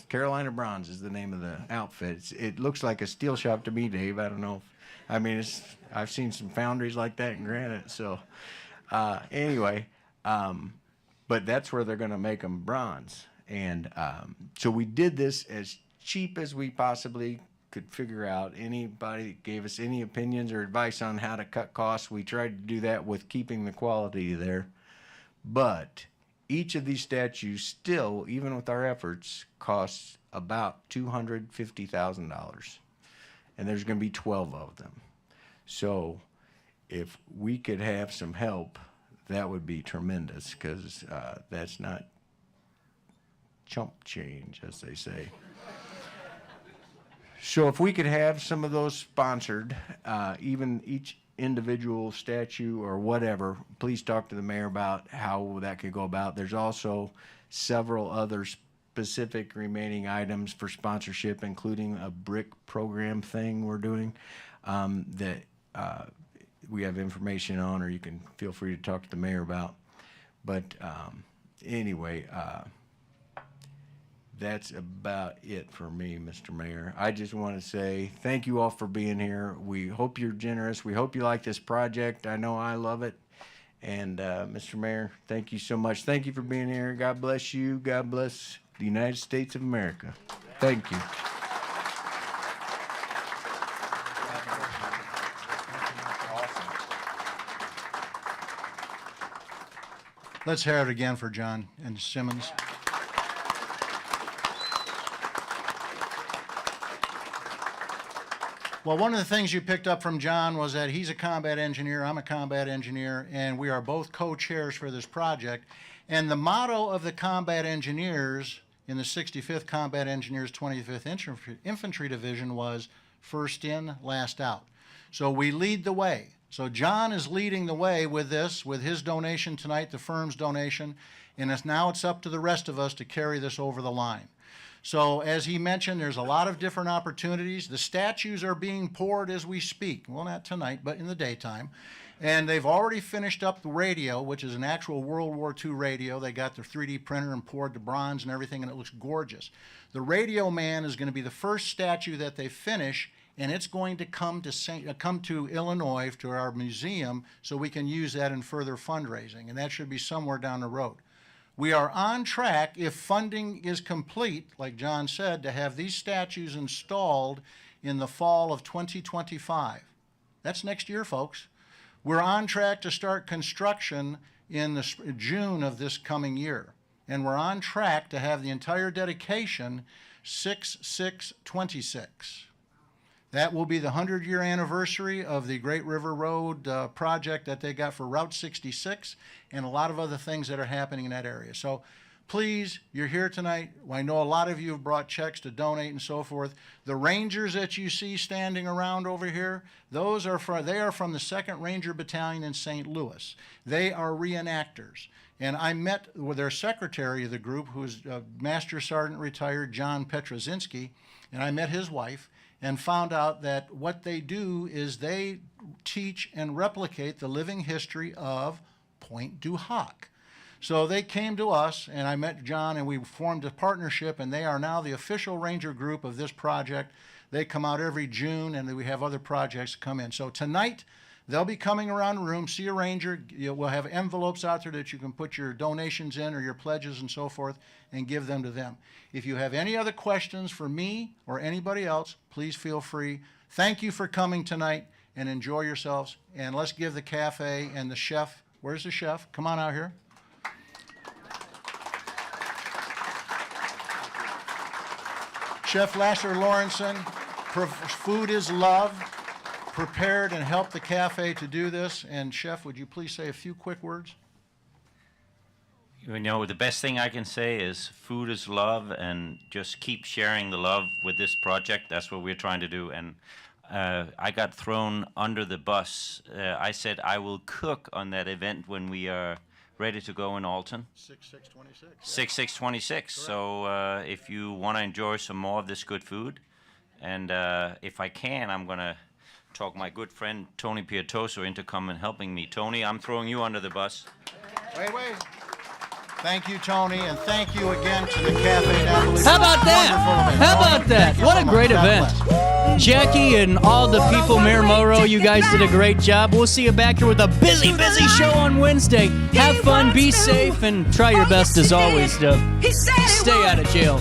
J: Carolina Bronze is the name of the outfit. It looks like a steel shop to me, Dave. I don't know. I've seen some foundries like that in granite. So anyway, but that's where they're going to make them bronze. And so we did this as cheap as we possibly could figure out. Anybody that gave us any opinions or advice on how to cut costs, we tried to do that with keeping the quality there. But each of these statues still, even with our efforts, costs about $250,000. And there's going to be 12 of them. So if we could have some help, that would be tremendous, because that's not chump change, as they say. So if we could have some of those sponsored, even each individual statue or whatever, please talk to the mayor about how that could go about. There's also several other specific remaining items for sponsorship, including a brick program thing we're doing that we have information on, or you can feel free to talk to the mayor about. But anyway, that's about it for me, Mr. Mayor. I just want to say thank you all for being here. We hope you're generous. We hope you like this project. I know I love it. And Mr. Mayor, thank you so much. Thank you for being here. God bless you. God bless the United States of America. Thank you.
W: Let's hear it again for John and Simmons. Well, one of the things you picked up from John was that he's a combat engineer, I'm a combat engineer, and we are both co-chairs for this project. And the motto of the combat engineers in the 65th Combat Engineers 25th Infantry Division was first in, last out. So we lead the way. So John is leading the way with this, with his donation tonight, the firm's donation, and now it's up to the rest of us to carry this over the line. So as he mentioned, there's a lot of different opportunities. The statues are being poured as we speak. Well, not tonight, but in the daytime. And they've already finished up the radio, which is an actual World War II radio. They got their 3D printer and poured the bronze and everything, and it looks gorgeous. The Radio Man is going to be the first statue that they finish, and it's going to come to Illinois, to our museum, so we can use that in further fundraising, and that should be somewhere down the road. We are on track, if funding is complete, like John said, to have these statues installed in the fall of 2025. That's next year, folks. We're on track to start construction in June of this coming year. And we're on track to have the entire dedication 6/6/26. That will be the 100-year anniversary of the Great River Road project that they got for Route 66 and a lot of other things that are happening in that area. So please, you're here tonight. I know a lot of you have brought checks to donate and so forth. The Rangers that you see standing around over here, they are from the 2nd Ranger Battalion in St. Louis. They are reenactors. And I met with their secretary of the group, who's Master Sergeant retired John Petrozinski, and I met his wife and found out that what they do is they teach and replicate the living history of Pointe du Hoc. So they came to us, and I met John, and we formed a partnership, and they are now the official ranger group of this project. They come out every June, and we have other projects come in. So tonight, they'll be coming around the room, see a ranger. We'll have envelopes out there that you can put your donations in or your pledges and so forth and give them to them. If you have any other questions for me or anybody else, please feel free. Thank you for coming tonight, and enjoy yourselves. And let's give the cafe and the chef, where's the chef? Come on out here. Chef Lasher Lawrenson, Food is Love, prepared and helped the cafe to do this. And Chef, would you please say a few quick words?
A: You know, the best thing I can say is food is love, and just keep sharing the love with this project. That's what we're trying to do. And I got thrown under the bus. I said I will cook on that event when we are ready to go in Alton.
W: 6/6/26.
A: 6/6/26. So if you want to enjoy some more of this good food, and if I can, I'm going to talk my good friend Tony Piatoso into coming and helping me. Tony, I'm throwing you under the bus.
W: Wait. Thank you, Tony, and thank you again to the Cafe Napoli.
D: How about that? How about that? What a great event. Jackie and all the people, Mayor Morrow, you guys did a great job. We'll see you back here with a busy show on Wednesday. Have fun, be safe, and try your best as always to stay out of jail.